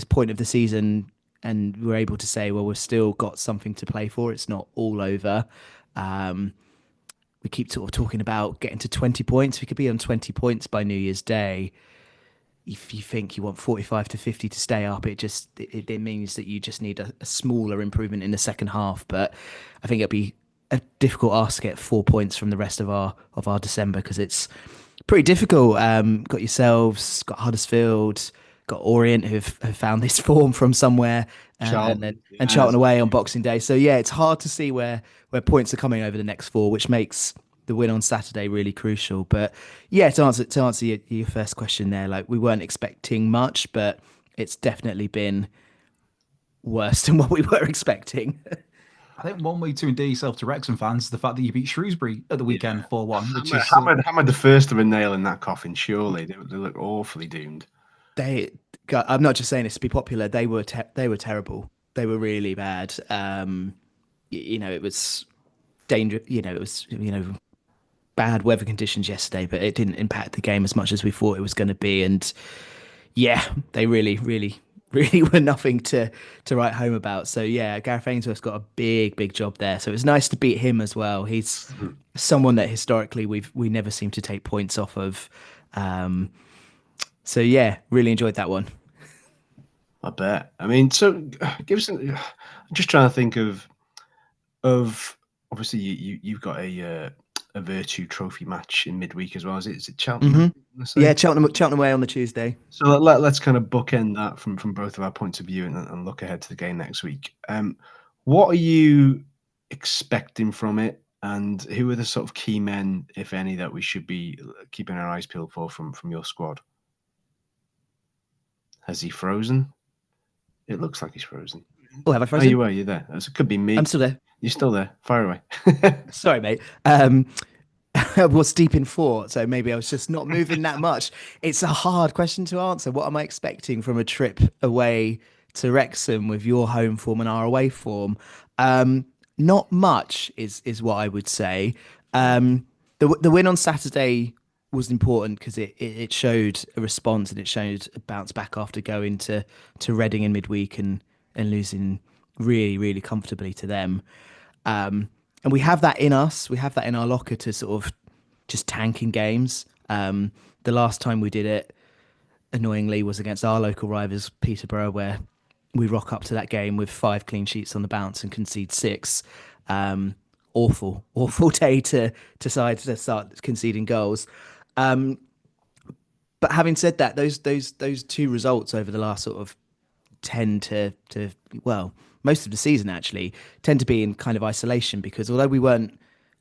point of the season, and we're able to say, well, we've still got something to play for. It's not all over. We keep sort of talking about getting to 20 points. We could be on 20 points by New Year's Day. If you think you want 45 to 50 to stay up, it means that you just need a smaller improvement in the second half. But I think it'll be a difficult ask to get 4 points from the rest of our December, because it's pretty difficult. Got yourselves, got Huddersfield, got Orient, who've found this form from somewhere, and Charlton away on Boxing Day. So yeah, it's hard to see where points are coming over the next 4, which makes the win on Saturday really crucial. But yeah, to answer your first question there, like, we weren't expecting much, but it's definitely been worse than what we were expecting. I think one way to endear yourself to Wrexham fans is the fact that you beat Shrewsbury at the weekend 4-1, which is hammered the first of a nail in that coffin. Surely they look awfully doomed. I'm not just saying this to be popular. They were terrible. They were really bad. It was dangerous. It was bad weather conditions yesterday, but it didn't impact the game as much as we thought it was going to be. And yeah, they really, really, really were nothing to write home about. So yeah, Gareth Ainsworth's got a big job there. So it's nice to beat him as well. He's someone that historically we never seem to take points off of. So yeah, really enjoyed that one. I bet. I mean, so give us. I'm just trying to think of obviously you've got a Vertu trophy match in midweek as well. Is it Cheltenham? Yeah, Cheltenham away on the Tuesday. So let's kind of bookend that from both of our points of view and look ahead to the game next week. What are you expecting from it, and who are the sort of key men, if any, that we should be keeping our eyes peeled for from your squad? Has he frozen? It looks like he's frozen. Oh, have I frozen? Are you there? It could be me. I'm still there. You're still there. Fire away. Sorry, mate. I was deep in thought, so maybe I was just not moving that much. It's a hard question to answer. What am I expecting from a trip away to Wrexham with your home form and our away form? Not much is what I would say. The win on Saturday was important because it showed a response and it showed a bounce back after going to Reading in midweek and losing really, really comfortably to them. And we have that in us. We have that in our locker to sort of just tanking games. The last time we did it, annoyingly, was against our local rivals, Peterborough, where we rock up to that game with 5 clean sheets on the bounce and concede 6. Awful day to decide to start conceding goals. But having said that, those 2 results over the last sort of tend to most of the season actually tend to be in kind of isolation, because although we weren't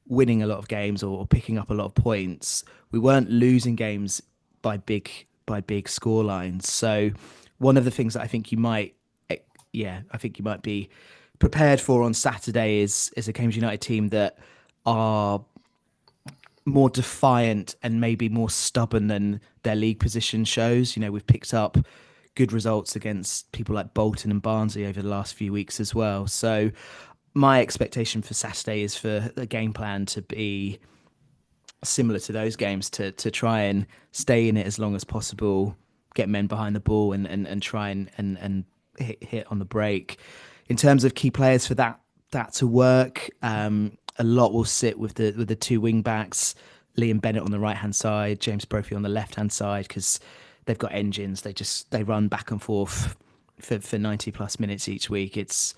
winning a lot of games or picking up a lot of points, we weren't losing games by big score lines. So one of the things that I think you might be prepared for on Saturday is a Cambridge United team that are more defiant and maybe more stubborn than their league position shows. You know, we've picked up good results against people like Bolton and Barnsley over the last few weeks as well. So my expectation for Saturday is for the game plan to be similar to those games, to try and stay in it as long as possible, get men behind the ball and try and hit on the break. In terms of key players for that to work, a lot will sit with the 2 wing backs, Liam Bennett on the right hand side, James Brophy on the left hand side, because they've got engines. They run back and forth for 90 plus minutes each week. It's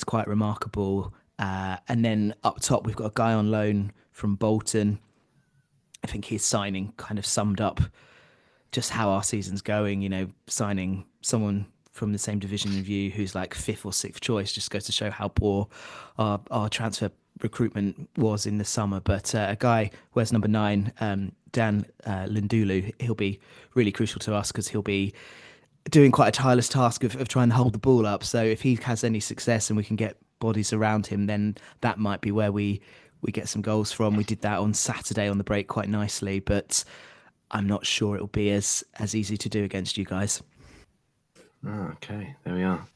quite remarkable. And then up top, we've got a guy on loan from Bolton. I think his signing kind of summed up just how our season's going. You know, signing someone from the same division of you who's like 5th or 6th choice just goes to show how poor our transfer recruitment was in the summer. But a guy wears number 9, Dan Lindulu, he'll be really crucial to us because he'll be doing quite a tireless task of trying to hold the ball up. So if he has any success and we can get bodies around him, then that might be where we get some goals from. We did that on Saturday on the break quite nicely, but I'm not sure it'll be as easy to do against you guys. Oh, okay, there we are.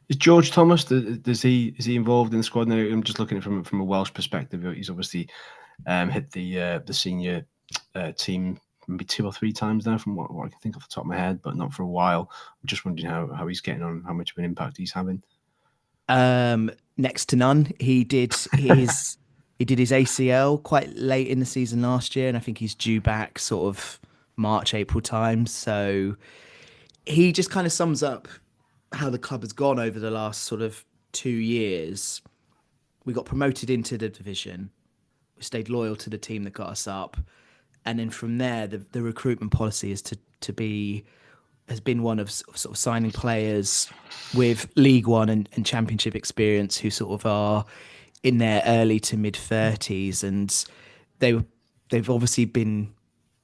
Is George Thomas, is he involved in the squad? I'm just looking at it from a Welsh perspective. He's obviously hit the senior team maybe 2 or 3 times now, from what I can think off the top of my head, but not for a while. I'm just wondering how he's getting on, how much of an impact he's having. Next to none. He did his ACL quite late in the season last year, and I think he's due back sort of March, April time. So he just kind of sums up how the club has gone over the last sort of 2 years. We got promoted into the division. We stayed loyal to the team that got us up. And then from there, the recruitment policy has been one of sort of signing players with League One and Championship experience who sort of are in their early to mid 30s, and they've obviously been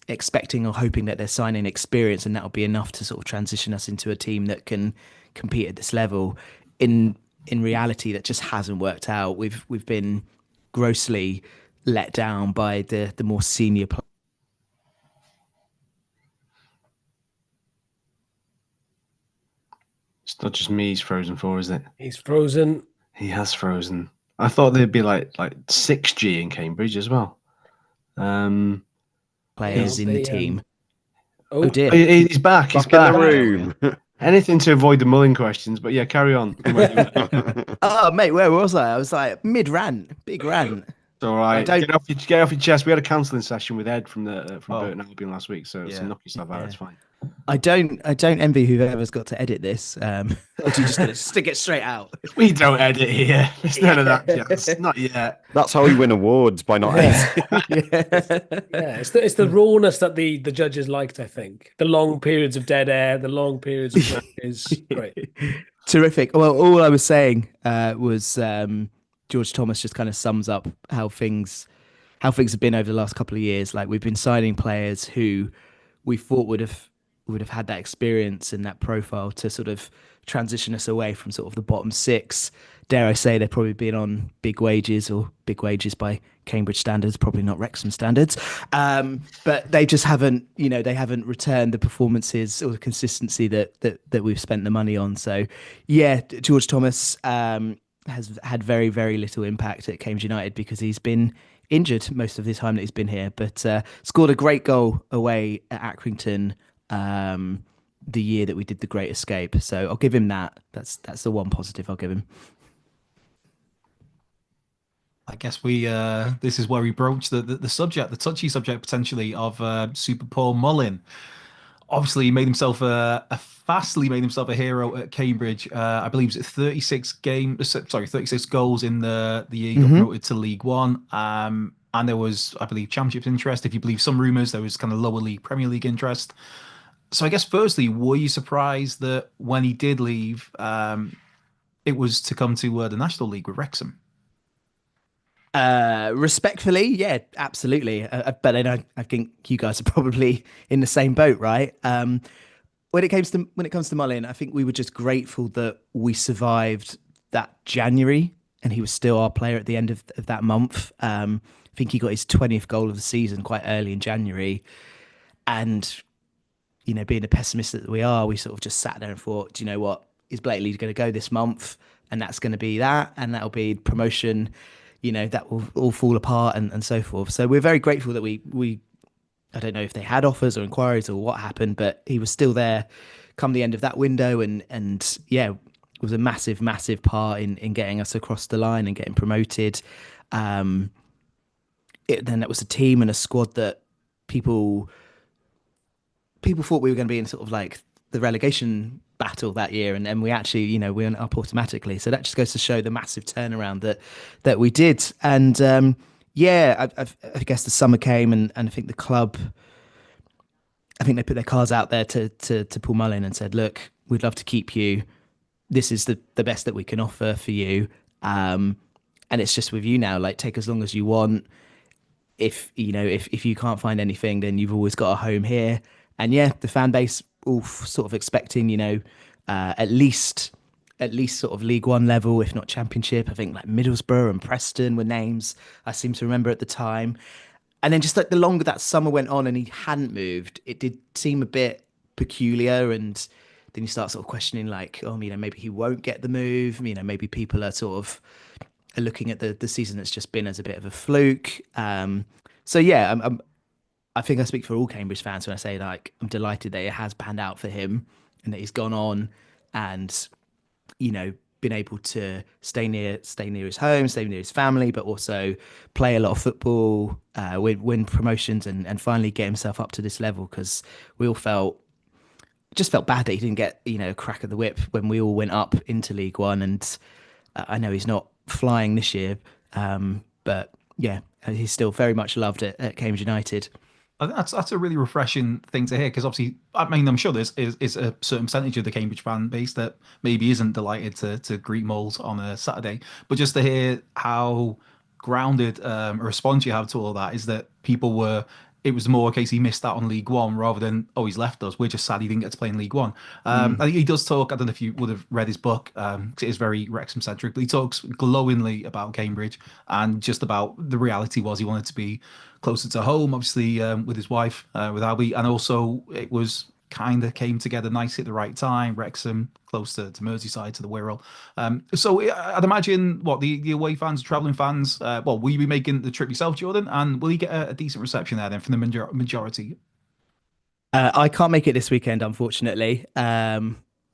expecting or hoping that they're signing experience, and that'll be enough to sort of transition us into a team that can compete at this level. In reality, that just hasn't worked out. We've been grossly let down by the more senior players. It's not just me he's frozen for, is it? He's frozen. He has frozen. I thought there'd be like 6G in Cambridge as well. Players in the team. Oh dear. He's back. He's back. In the room. Anything to avoid the Mullin questions, but yeah, carry on. Oh, mate, where was I? I was like mid-rant, big rant. It's all right. Get off your chest. We had a counselling session with Ed from Burton Albion last week, so knock yourself out. It's fine. I don't envy whoever's got to edit this. Or do you just gonna stick it straight out? We don't edit here. There's none of that jazz. Not yet. That's how you win awards, by not editing. Yeah, it's the rawness that the judges liked. I think the long periods of dead air, the long periods of is great. Terrific. Well, all I was saying was George Thomas just kind of sums up how things have been over the last couple of years. Like, we've been signing players who we thought would have had that experience and that profile to sort of transition us away from sort of the bottom six. Dare I say, they've probably been on big wages by Cambridge standards, probably not Wrexham standards. But they just haven't, they haven't returned the performances or the consistency that we've spent the money on. So yeah, George Thomas has had very, very little impact at Cambridge United because he's been injured most of the time that he's been here, but scored a great goal away at Accrington the year that we did the Great Escape. So I'll give him that. That's the one positive I'll give him. I guess we this is where we broach the subject, the touchy subject potentially of Super Paul Mullin. Obviously, he made himself fastly made himself a hero at Cambridge. I believe it's 36 goals in the year he got promoted to League One. And there was, I believe, Championship interest. If you believe some rumours, there was kind of lower league, Premier League interest. So I guess, firstly, were you surprised that when he did leave, it was to come to the National League with Wrexham? Respectfully, yeah, absolutely. But then I think you guys are probably in the same boat, right? When it comes to Mullin, I think we were just grateful that we survived that January, and he was still our player at the end of that month. I think he got his 20th goal of the season quite early in January, and being the pessimist that we are, we sort of just sat there and thought, do you know what? He's blatantly going to go this month, and that's going to be that, and that'll be promotion. That will all fall apart and so forth. So we're very grateful that we I don't know if they had offers or inquiries or what happened, but he was still there come the end of that window, and yeah, was a massive part in getting us across the line and getting promoted. Then that was a team and a squad that people thought we were going to be in sort of like the relegation battle that year, and we actually, we went up automatically. So that just goes to show the massive turnaround that we did. And I guess the summer came, and I think the club, I think they put their cards out there to Paul Mullin and said, look, we'd love to keep you. This is the best that we can offer for you. And it's just with you now, like, take as long as you want. If you can't find anything, then you've always got a home here. And yeah, the fan base all sort of expecting, at least sort of League One level, if not Championship. I think like Middlesbrough and Preston were names I seem to remember at the time. And then just like the longer that summer went on and he hadn't moved, it did seem a bit peculiar. And then you start sort of questioning, like, maybe he won't get the move. Maybe people are sort of looking at the season that's just been as a bit of a fluke. So yeah, I think I speak for all Cambridge fans when I say, like, I'm delighted that it has panned out for him and that he's gone on and, been able to stay near his home, stay near his family, but also play a lot of football, win promotions and finally get himself up to this level, because we all felt bad that he didn't get, a crack of the whip when we all went up into League One. And I know he's not flying this year, but yeah, he's still very much loved at Cambridge United. I think that's a really refreshing thing to hear, because obviously, I'm sure there's is a certain percentage of the Cambridge fan base that maybe isn't delighted to greet Moles on a Saturday, but just to hear how grounded a response you have to all that is that it was more a case he missed out on League One rather than, he's left us, we're just sad he didn't get to play in League One. I think he does talk, I don't know if you would have read his book, because it is very Wrexham centric, but he talks glowingly about Cambridge and just about the reality was he wanted to be closer to home, obviously, with his wife, with Albie, and also it was kind of came together nicely at the right time. Wrexham close to Merseyside, to the Wirral. So I'd imagine the away fans, travelling fans. Will you be making the trip yourself, Jordan? And will you get a decent reception there then from the majority? I can't make it this weekend, unfortunately.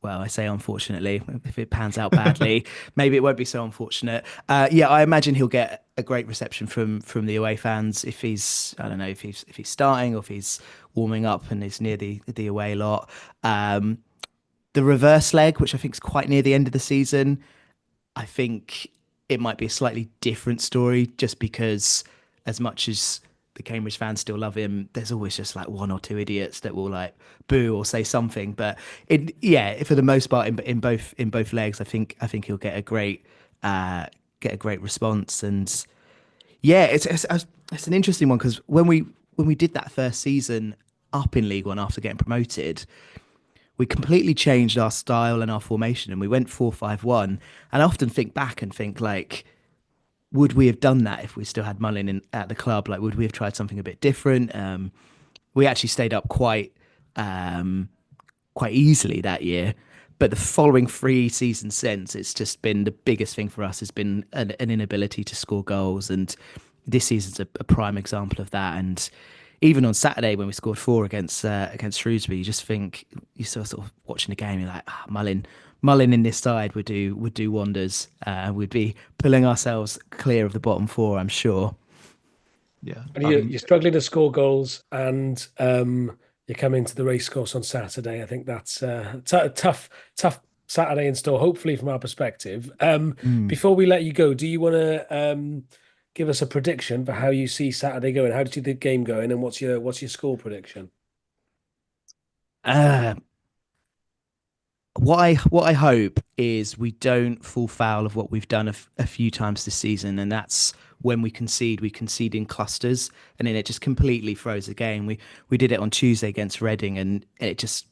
well, I say unfortunately, if it pans out badly, maybe it won't be so unfortunate. Yeah, I imagine he'll get a great reception from the away fans if he's, I don't know, if he's starting or if he's warming up and is near the away lot. The reverse leg, which I think is quite near the end of the season, I think it might be a slightly different story, just because as much as the Cambridge fans still love him, there's always just like one or two idiots that will like boo or say something. But for the most part, in both legs, I think he'll get a great response. And yeah, it's an interesting one, because when we did that first season up in League One after getting promoted, we completely changed our style and our formation, and we went 4-5-1. And I often think back and think, like, would we have done that if we still had Mullin at the club? Like, would we have tried something a bit different? We actually stayed up quite easily that year. But the following 3 seasons since, it's just been the biggest thing for us has been an inability to score goals. And this season's a prime example of that. And even on Saturday when we scored 4 against Shrewsbury, you just think, you're sort of watching the game, you're like, Mullin in this side would do wonders. We'd be pulling ourselves clear of the bottom 4, I'm sure. Yeah, you're struggling to score goals, and you're coming to the racecourse on Saturday. I think that's a tough Saturday in store, hopefully from our perspective. Before we let you go, do you want to give us a prediction for how you see Saturday going? How do you see the game going, and what's your score prediction? What I hope is we don't fall foul of what we've done a few times this season, and that's when we concede in clusters, and then it just completely throws the game. We did it on Tuesday against Reading, and it just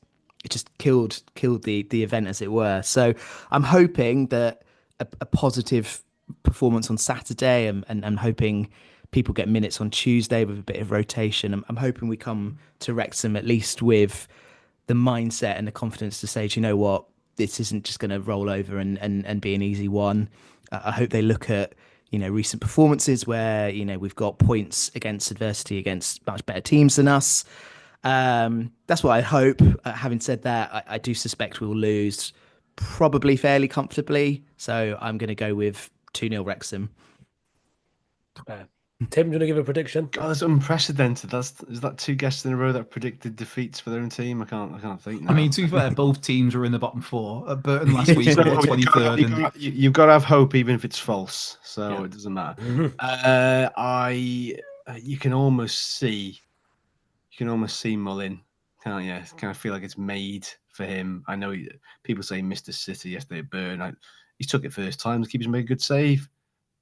killed the event, as it were. So I'm hoping that a positive performance on Saturday, and I'm hoping people get minutes on Tuesday with a bit of rotation. I'm hoping we come to Wrexham at least with the mindset and the confidence to say, do you know what, this isn't just going to roll over and be an easy one. I hope they look at, recent performances where, we've got points against adversity against much better teams than us. That's what I hope. Having said that, I do suspect we'll lose probably fairly comfortably. So I'm going to go with 2-0 Wrexham. Tim, do you want to give a prediction? God, that's unprecedented. Is that 2 guests in a row that predicted defeats for their own team? I can't think now. I mean, to be fair, both teams were in the bottom 4. Burton last week were 23rd. You've got to have hope, even if it's false. So Yeah. it doesn't matter. You can almost see Mullin, can't you? Kind of feel like it's made for him. I know people say Mr. City yesterday at Burton. He took it first time. The keeper's made a good save.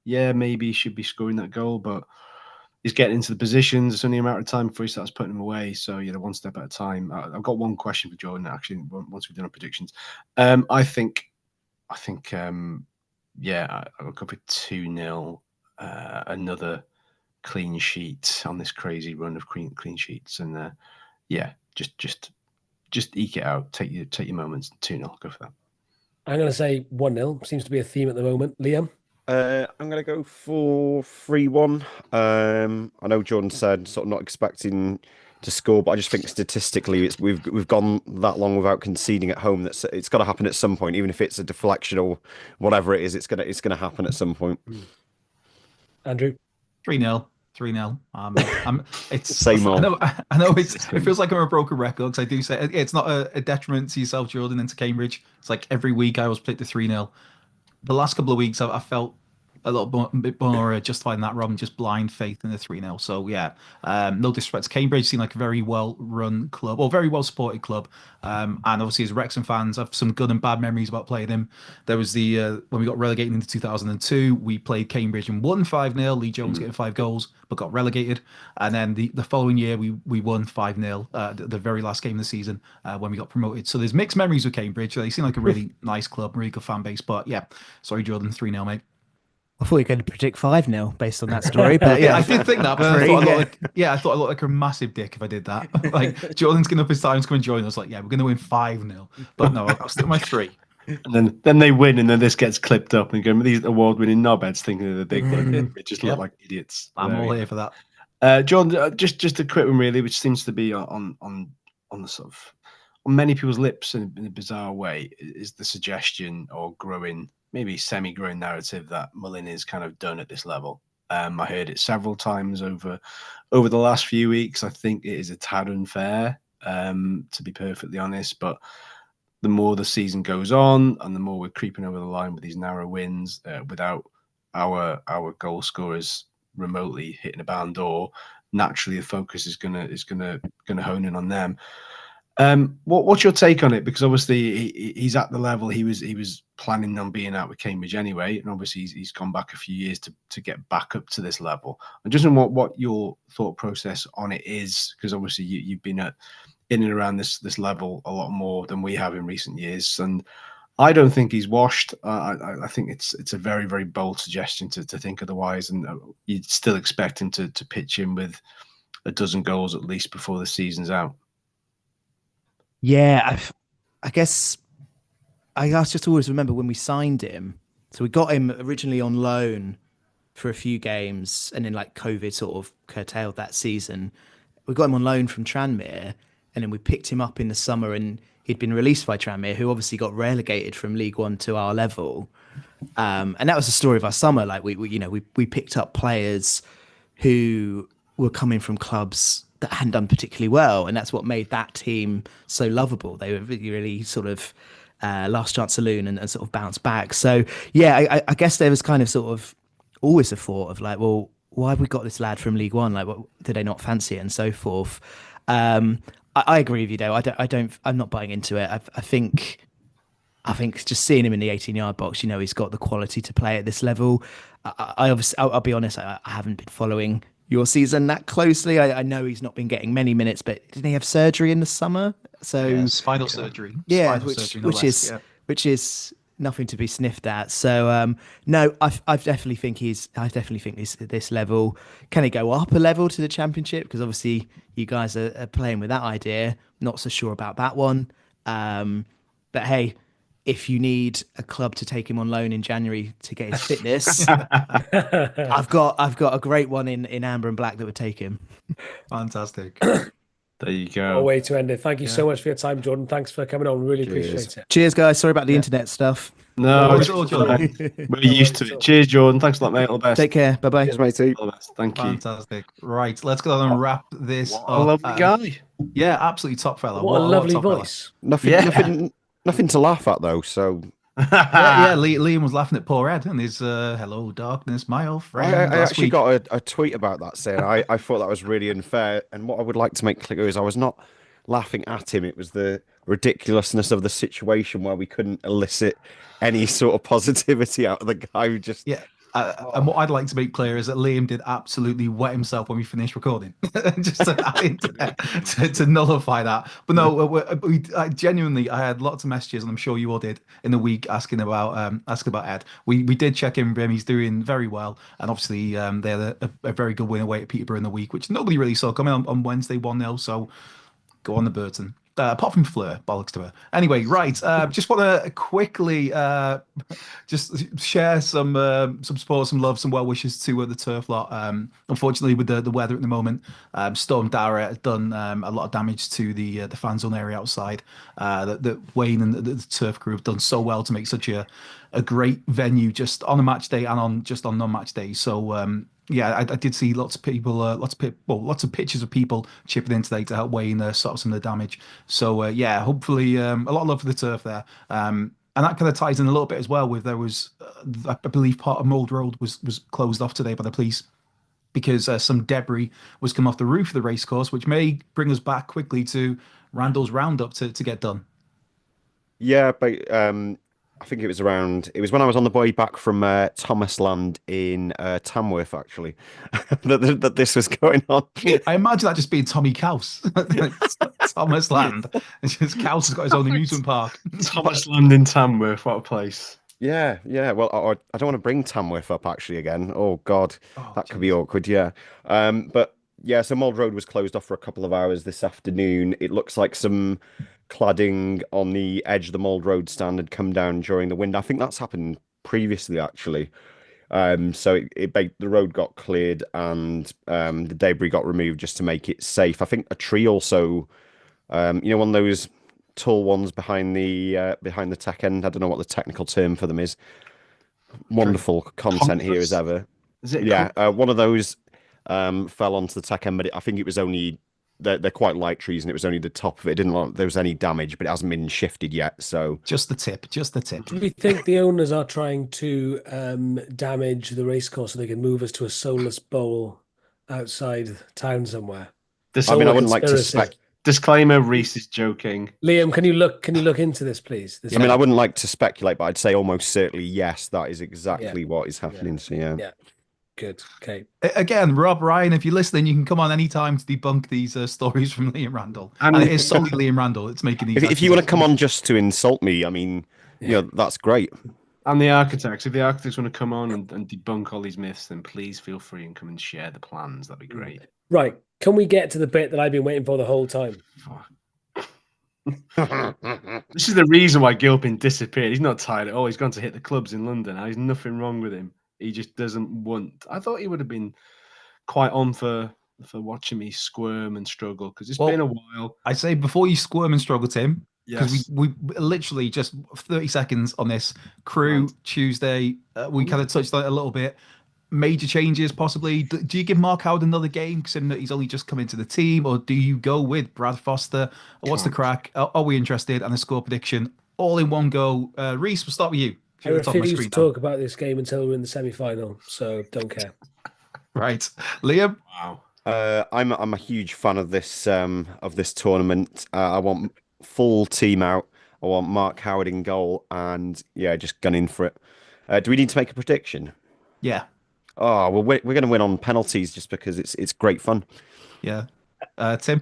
Yeah, maybe he should be scoring that goal, but he's getting into the positions. It's only a matter of time before he starts putting them away. So, one step at a time. I've got one question for Jordan, actually, once we've done our predictions. I think, I'll go for 2-0. Another clean sheet on this crazy run of clean sheets. And, just eke it out. Take your moments. 2-0. Go for that. I'm going to say 1-0. Seems to be a theme at the moment. Liam? I'm going to go for 3-1. I know Jordan said sort of not expecting to score, but I just think statistically we've gone that long without conceding at home. It's got to happen at some point, even if it's a deflection or whatever it is. It's gonna happen at some point. Andrew? 3-0. 3-0. It's same old. I know it feels like I'm a broken record, because I do say it's not a detriment to yourself, Jordan, and to Cambridge. It's like every week I always predict the 3-0. The last couple of weeks, I felt a bit more justifying that rather than just blind faith in the 3-0. So, yeah, no disrespect to Cambridge, seem like a very well-run club, or very well-supported club. And obviously, as Wrexham fans, I have some good and bad memories about playing him. There was when we got relegated into 2002, we played Cambridge and won 5-0. Lee Jones getting 5 goals, but got relegated. And then the following year, we won 5-0, the very last game of the season, when we got promoted. So there's mixed memories with Cambridge. They seem like a really nice club, really good fan base. But yeah, sorry, Jordan, 3-0, mate. I thought you were going to predict 5-0 based on that story, but yeah, I did think that. But I thought I looked like a massive dick if I did that. Like, Jordan's getting up his time to come and join us. Like, yeah, we're going to win 5-0. But no, I'll stick with my 3. And then they win, and then this gets clipped up and go, these award-winning knobheads thinking they're the big one. They just look like idiots. I'm all here for that. John, just a quick one really, which seems to be on the sort of on many people's lips in a bizarre way is the suggestion or growing, maybe semi-growing narrative that Mullin is kind of done at this level. I heard it several times over the last few weeks. I think it is a tad unfair, to be perfectly honest. But the more the season goes on, and the more we're creeping over the line with these narrow wins, without our goal scorers remotely hitting a barn door, naturally the focus is gonna hone in on them. What's your take on it? Because obviously he's at the level he was planning on being at with Cambridge anyway, and obviously he's gone back a few years to get back up to this level. I just know what your thought process on it is, because obviously you've been in and around this level a lot more than we have in recent years, and I don't think he's washed. I think it's a very, very bold suggestion to think otherwise, and you'd still expect him to pitch in with a dozen goals at least before the season's out. Yeah, I guess I just always remember when we signed him. So we got him originally on loan for a few games, and then like COVID sort of curtailed that season. We got him on loan from Tranmere, and then we picked him up in the summer, and he'd been released by Tranmere, who obviously got relegated from League One to our level. And that was the story of our summer. Like we picked up players who were coming from clubs that hadn't done particularly well, and that's what made that team so lovable. They were really sort of last chance saloon and sort of bounced back. So yeah, I guess there was kind of sort of always a thought of like, well, why have we got this lad from League One? Like, what did they not fancy it and so forth? I agree with you though. I'm not buying into it. I think just seeing him in the 18-yard box, he's got the quality to play at this level. I'll be honest, I haven't been following your season that closely. I know he's not been getting many minutes, but didn't he have surgery in the summer? So spinal surgery. Yeah, spinal surgery, which is nothing to be sniffed at. So no, I definitely think he's this level. Can he go up a level to the Championship? Because obviously you guys are playing with that idea. Not so sure about that one. But hey, if you need a club to take him on loan in January to get his fitness, I've got a great one in Amber and Black that would take him. Fantastic. There you go. A way to end it. Thank you so much for your time, Jordan. Thanks for coming on. Really appreciate it. Cheers, guys. Sorry about the internet stuff. No, we're used to it. Cheers, Jordan. Thanks a lot, mate. All the best. Take care. Bye-bye. Cheers, matey. All the best. Thank you. Fantastic. Right, let's go on and wrap this up. A lovely guy. Yeah, absolutely top fella. What a lovely top fella. voice. Nothing to laugh at though. So Liam was laughing at poor Ed and his hello darkness, my old friend. I actually got a tweet about that saying I thought that was really unfair, and what I would like to make clear is I was not laughing at him. It was the ridiculousness of the situation where we couldn't elicit any sort of positivity out of the guy who just and what I'd like to make clear is that Liam did absolutely wet himself when we finished recording, just to nullify that. But no, I genuinely, I had lots of messages, and I'm sure you all did in the week asking about Ed. We did check in with him. He's doing very well, and obviously they had a very good win away at Peterborough in the week, which nobody really saw coming on Wednesday 1-0. So go on the Burton. Apart from Fleur, bollocks to her. Anyway, right. Just want to quickly just share some support, some love, some well wishes to the turf lot. Unfortunately, with the weather at the moment, Storm Dara has done a lot of damage to the fan zone area outside. That Wayne and the turf crew have done so well to make such a great venue just on a match day and on non-match days. So yeah, I did see lots of people, lots of pictures of people chipping in today to help Wayne sort some of the damage. So yeah, hopefully a lot of love for the turf there. And that kind of ties in a little bit as well with there was, I believe part of Mould Road was closed off today by the police because some debris was come off the roof of the racecourse, which may bring us back quickly to Randall's roundup to get done. Yeah, but I think it was when I was on the way back from Thomasland in Tamworth, actually, that this was going on. I imagine that just being Tommy Couse. Thomasland. It's just Couse has got his own amusement park. Thomasland in Tamworth, what a place. Yeah. Well, I don't want to bring Tamworth up actually again. Oh, God, that could be awkward, yeah. But yeah, so Mould Road was closed off for a couple of hours this afternoon. It looks like some cladding on the edge of the Mould Road stand had come down during the wind. I think that's happened previously, actually. So the road got cleared and the debris got removed just to make it safe. I think a tree also, one of those tall ones behind the tech end. I don't know what the technical term for them is. Wonderful content here as ever. Is it? Yeah, one of those fell onto the tech end, but I think it was only they're quite light trees, and it was only the top of it. It didn't look like there was any damage, but it hasn't been shifted yet. So just the tip. Do we think the owners are trying to damage the racecourse so they can move us to a soulless bowl outside town somewhere? I mean, I wouldn't like to Disclaimer: Rhys is joking. Liam, can you look into this, please? I mean, I wouldn't like to speculate, but I'd say almost certainly yes. That is exactly what is happening. So yeah. Good. Okay. Again, Rob, Ryan, if you're listening, you can come on anytime to debunk these stories from Liam Randall. And it is solely Liam Randall. It's making these. If you want to come on just to insult me, I mean, that's great. And the architects, if the architects want to come on and debunk all these myths, then please feel free and come and share the plans. That'd be great. Right. Can we get to the bit that I've been waiting for the whole time? This is the reason why Gilpin disappeared. He's not tired at all. He's gone to hit the clubs in London. There's nothing wrong with him. He just doesn't want. I thought he would have been quite on for watching me squirm and struggle because it's been a while. I say before you squirm and struggle, Tim, because we literally just 30 seconds on this. Crewe Tuesday. We kind of touched on it a little bit. Major changes, possibly. Do you give Mark Howard another game, considering that he's only just come into the team, or do you go with Brad Foster? What's the crack? Are we interested? And a score prediction all in one go. Rhys, we'll start with you. I refuse to talk about this game until we're in the semi-final, so don't care. Right, Liam. Wow. I'm a huge fan of this tournament. I want full team out. I want Mark Howard in goal, and just gunning for it. Do we need to make a prediction? Yeah. Oh, well, we're going to win on penalties just because it's great fun. Yeah. Tim?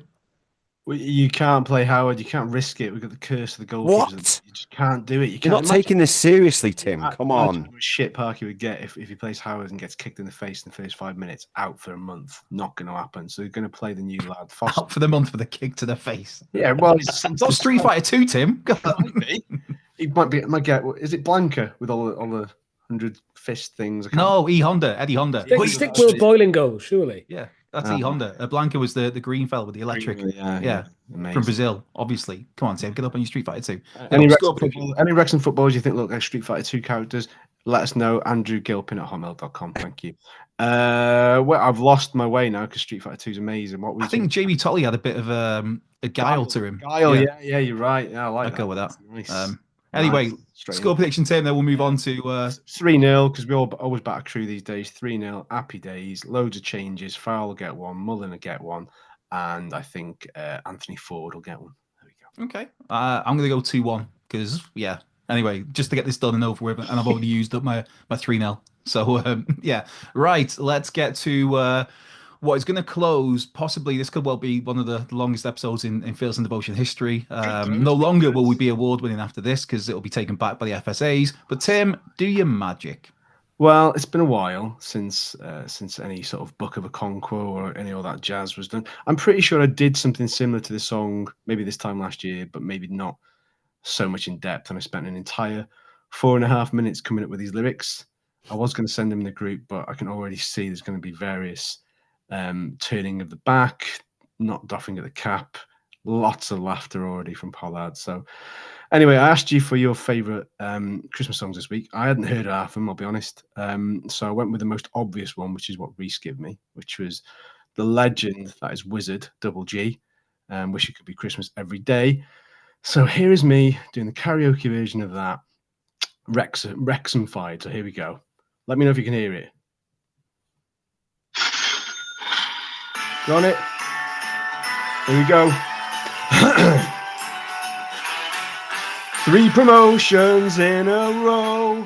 You can't play Howard. You can't risk it. We've got the curse of the goalkeepers. What? You just can't do it. You're not taking this seriously, Tim. Come on. What shit Parky would get if he plays Howard and gets kicked in the face in the first 5 minutes. Out for a month. Not going to happen. So they're going to play the new lad. Foster. Out for the month with a kick to the face. Yeah, well, it's not Street Fighter 2, Tim. He might get. Is it Blanca with all the 100 fist things? No, Eddie Honda. Stick Will Boylan goal, surely. Yeah, that's Honda. Blanca was the green fella with the electric. Yeah. From Brazil, obviously. Come on, Tim, get up on your Street Fighter 2. Any Wrexham footballers you think look like Street Fighter 2 characters? Let us know. AndrewGilpin@hotmail.com. Thank you. Well, I've lost my way now because Street Fighter 2 is amazing. I think Jamie Tolley had a bit of a guile to him. Yeah, you're right. Yeah, I like I'd that. go with that. Nice. Anyway, score prediction, Tim, then we'll move on to 3-0 because we always back Crewe these days. 3-0, happy days, loads of changes. Farrell will get one, Mullin will get one, and I think Anthony Ford will get one. There we go. Okay. I'm going to go 2-1 because, anyway, just to get this done and over with, and I've already used up my 3-0. So, Right, let's get to what is going to close. Possibly, this could well be one of the longest episodes in Fields and Devotion history. No longer will we be award-winning after this because it will be taken back by the FSAs. But, Tim, do your magic. Well, it's been a while since any sort of Book of a Conqueror or any of that jazz was done. I'm pretty sure I did something similar to this song, maybe this time last year, but maybe not so much in depth. And I spent an entire 4.5 minutes coming up with these lyrics. I was going to send them in the group, but I can already see there's going to be various turning of the back, not doffing of the cap, lots of laughter already from Pollard. So anyway, I asked you for your favorite Christmas songs this week. I hadn't heard half of them, I'll be honest. So I went with the most obvious one, which is what Rhys gave me, which was the legend that is Wizard, Double G. Wish It Could Be Christmas Every Day. So here is me doing the karaoke version of that. Wrexham-fied. So here we go. Let me know if you can hear it. Got it? Here we go. 3 promotions in a row.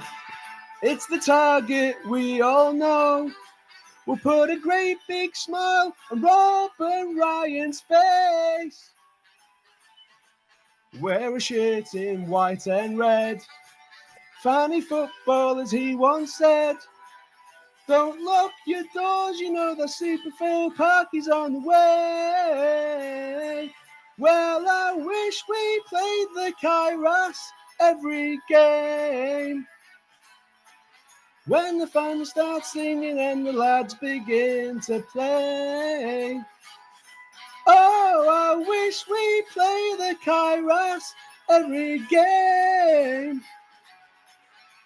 It's the target we all know. We'll put a great big smile on Rob and Ryan's face. Wear a shirt in white and red. Fanny football, as he once said. Don't lock your doors, you know the super full party's on the way. Well, I wish we played the Cae Ras every game. When the fans start singing and the lads begin to play. Oh, I wish we play the Cae Ras every game.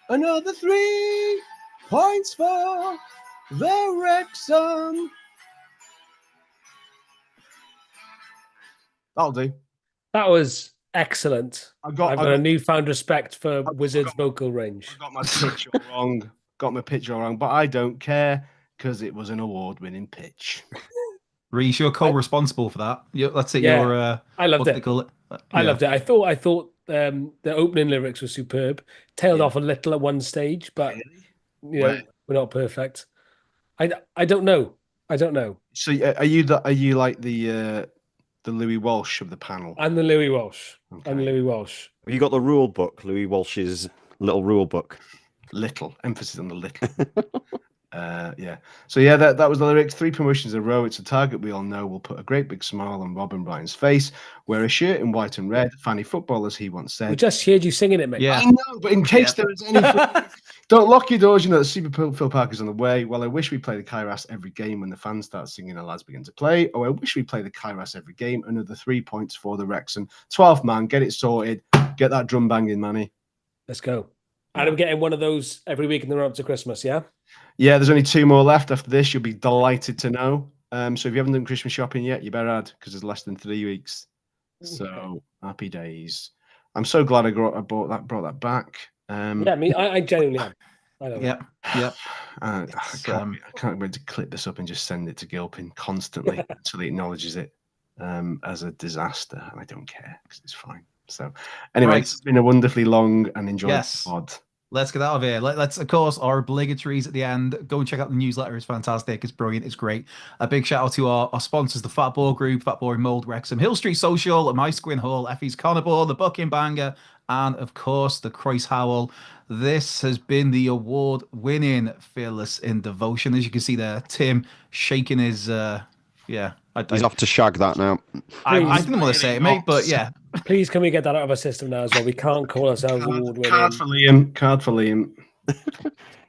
Another 3 points for the Wrexham. That'll do. That was excellent. I've got a newfound respect for Wizards' vocal range. I got my pitch all wrong. Got my pitch all wrong, but I don't care because it was an award-winning pitch. Rhys, you're co-responsible for that. That's it. Yeah, Your I loved it. I loved it. I thought the opening lyrics were superb. Tailed off a little at one stage, but you know, we're not perfect. I don't know. So are you like the Louis Walsh of the panel? I'm the Louis Walsh. Okay. I'm Louis Walsh. Have you got the rule book, Louis Walsh's little rule book? Little emphasis on the little. Yeah. So yeah, that was the lyrics. 3 promotions in a row. It's a target we all know will put a great big smile on Rob and Brian's face. Wear a shirt in white and red. Fanny football, as he once said. We just heard you singing it, mate. Yeah. I know, but in case there is anything, don't lock your doors. You know that Super Phil Parker's on the way. Well, I wish we play the Cae Ras every game when the fans start singing and lads begin to play. Oh, I wish we play the Cae Ras every game. Another 3 points for the Wrexham. 12th man, get it sorted. Get that drum banging, Manny. Let's go. And I'm getting one of those every week in the run up to Christmas, yeah? Yeah, there's only 2 more left after this. You'll be delighted to know. So if you haven't done Christmas shopping yet, you better add because there's less than 3 weeks. So happy days. I'm so glad I brought that back. Yeah, I genuinely am. I don't know. Yeah. I can't wait to clip this up and just send it to Gilpin constantly until he acknowledges it as a disaster. And I don't care because it's fine. So anyway, It's been a wonderfully long and enjoyable pod. Let's get out of here. Let's, of course, our obligatories at the end. Go and check out the newsletter. It's fantastic. It's brilliant. It's great. A big shout out to our sponsors, the Fat Ball Group, Fat Boy Mold, Wrexham, Hill Street Social, My Squin Hall, Effie's Carnivore, the Bucking Banger, and, of course, the Croyce Howl. This has been the award-winning Fearless in Devotion. As you can see there, Tim shaking his... He's off to shag that now. I didn't want to say it, mate, but yeah. Please, can we get that out of our system now as well? We can't call ourselves award-winning. Card for Liam.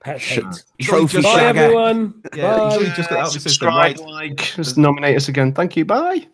Pet hate. Trophy Bye, shagger. everyone. Yeah, Bye. Just got out of the system. Right. Just nominate us again. Thank you. Bye.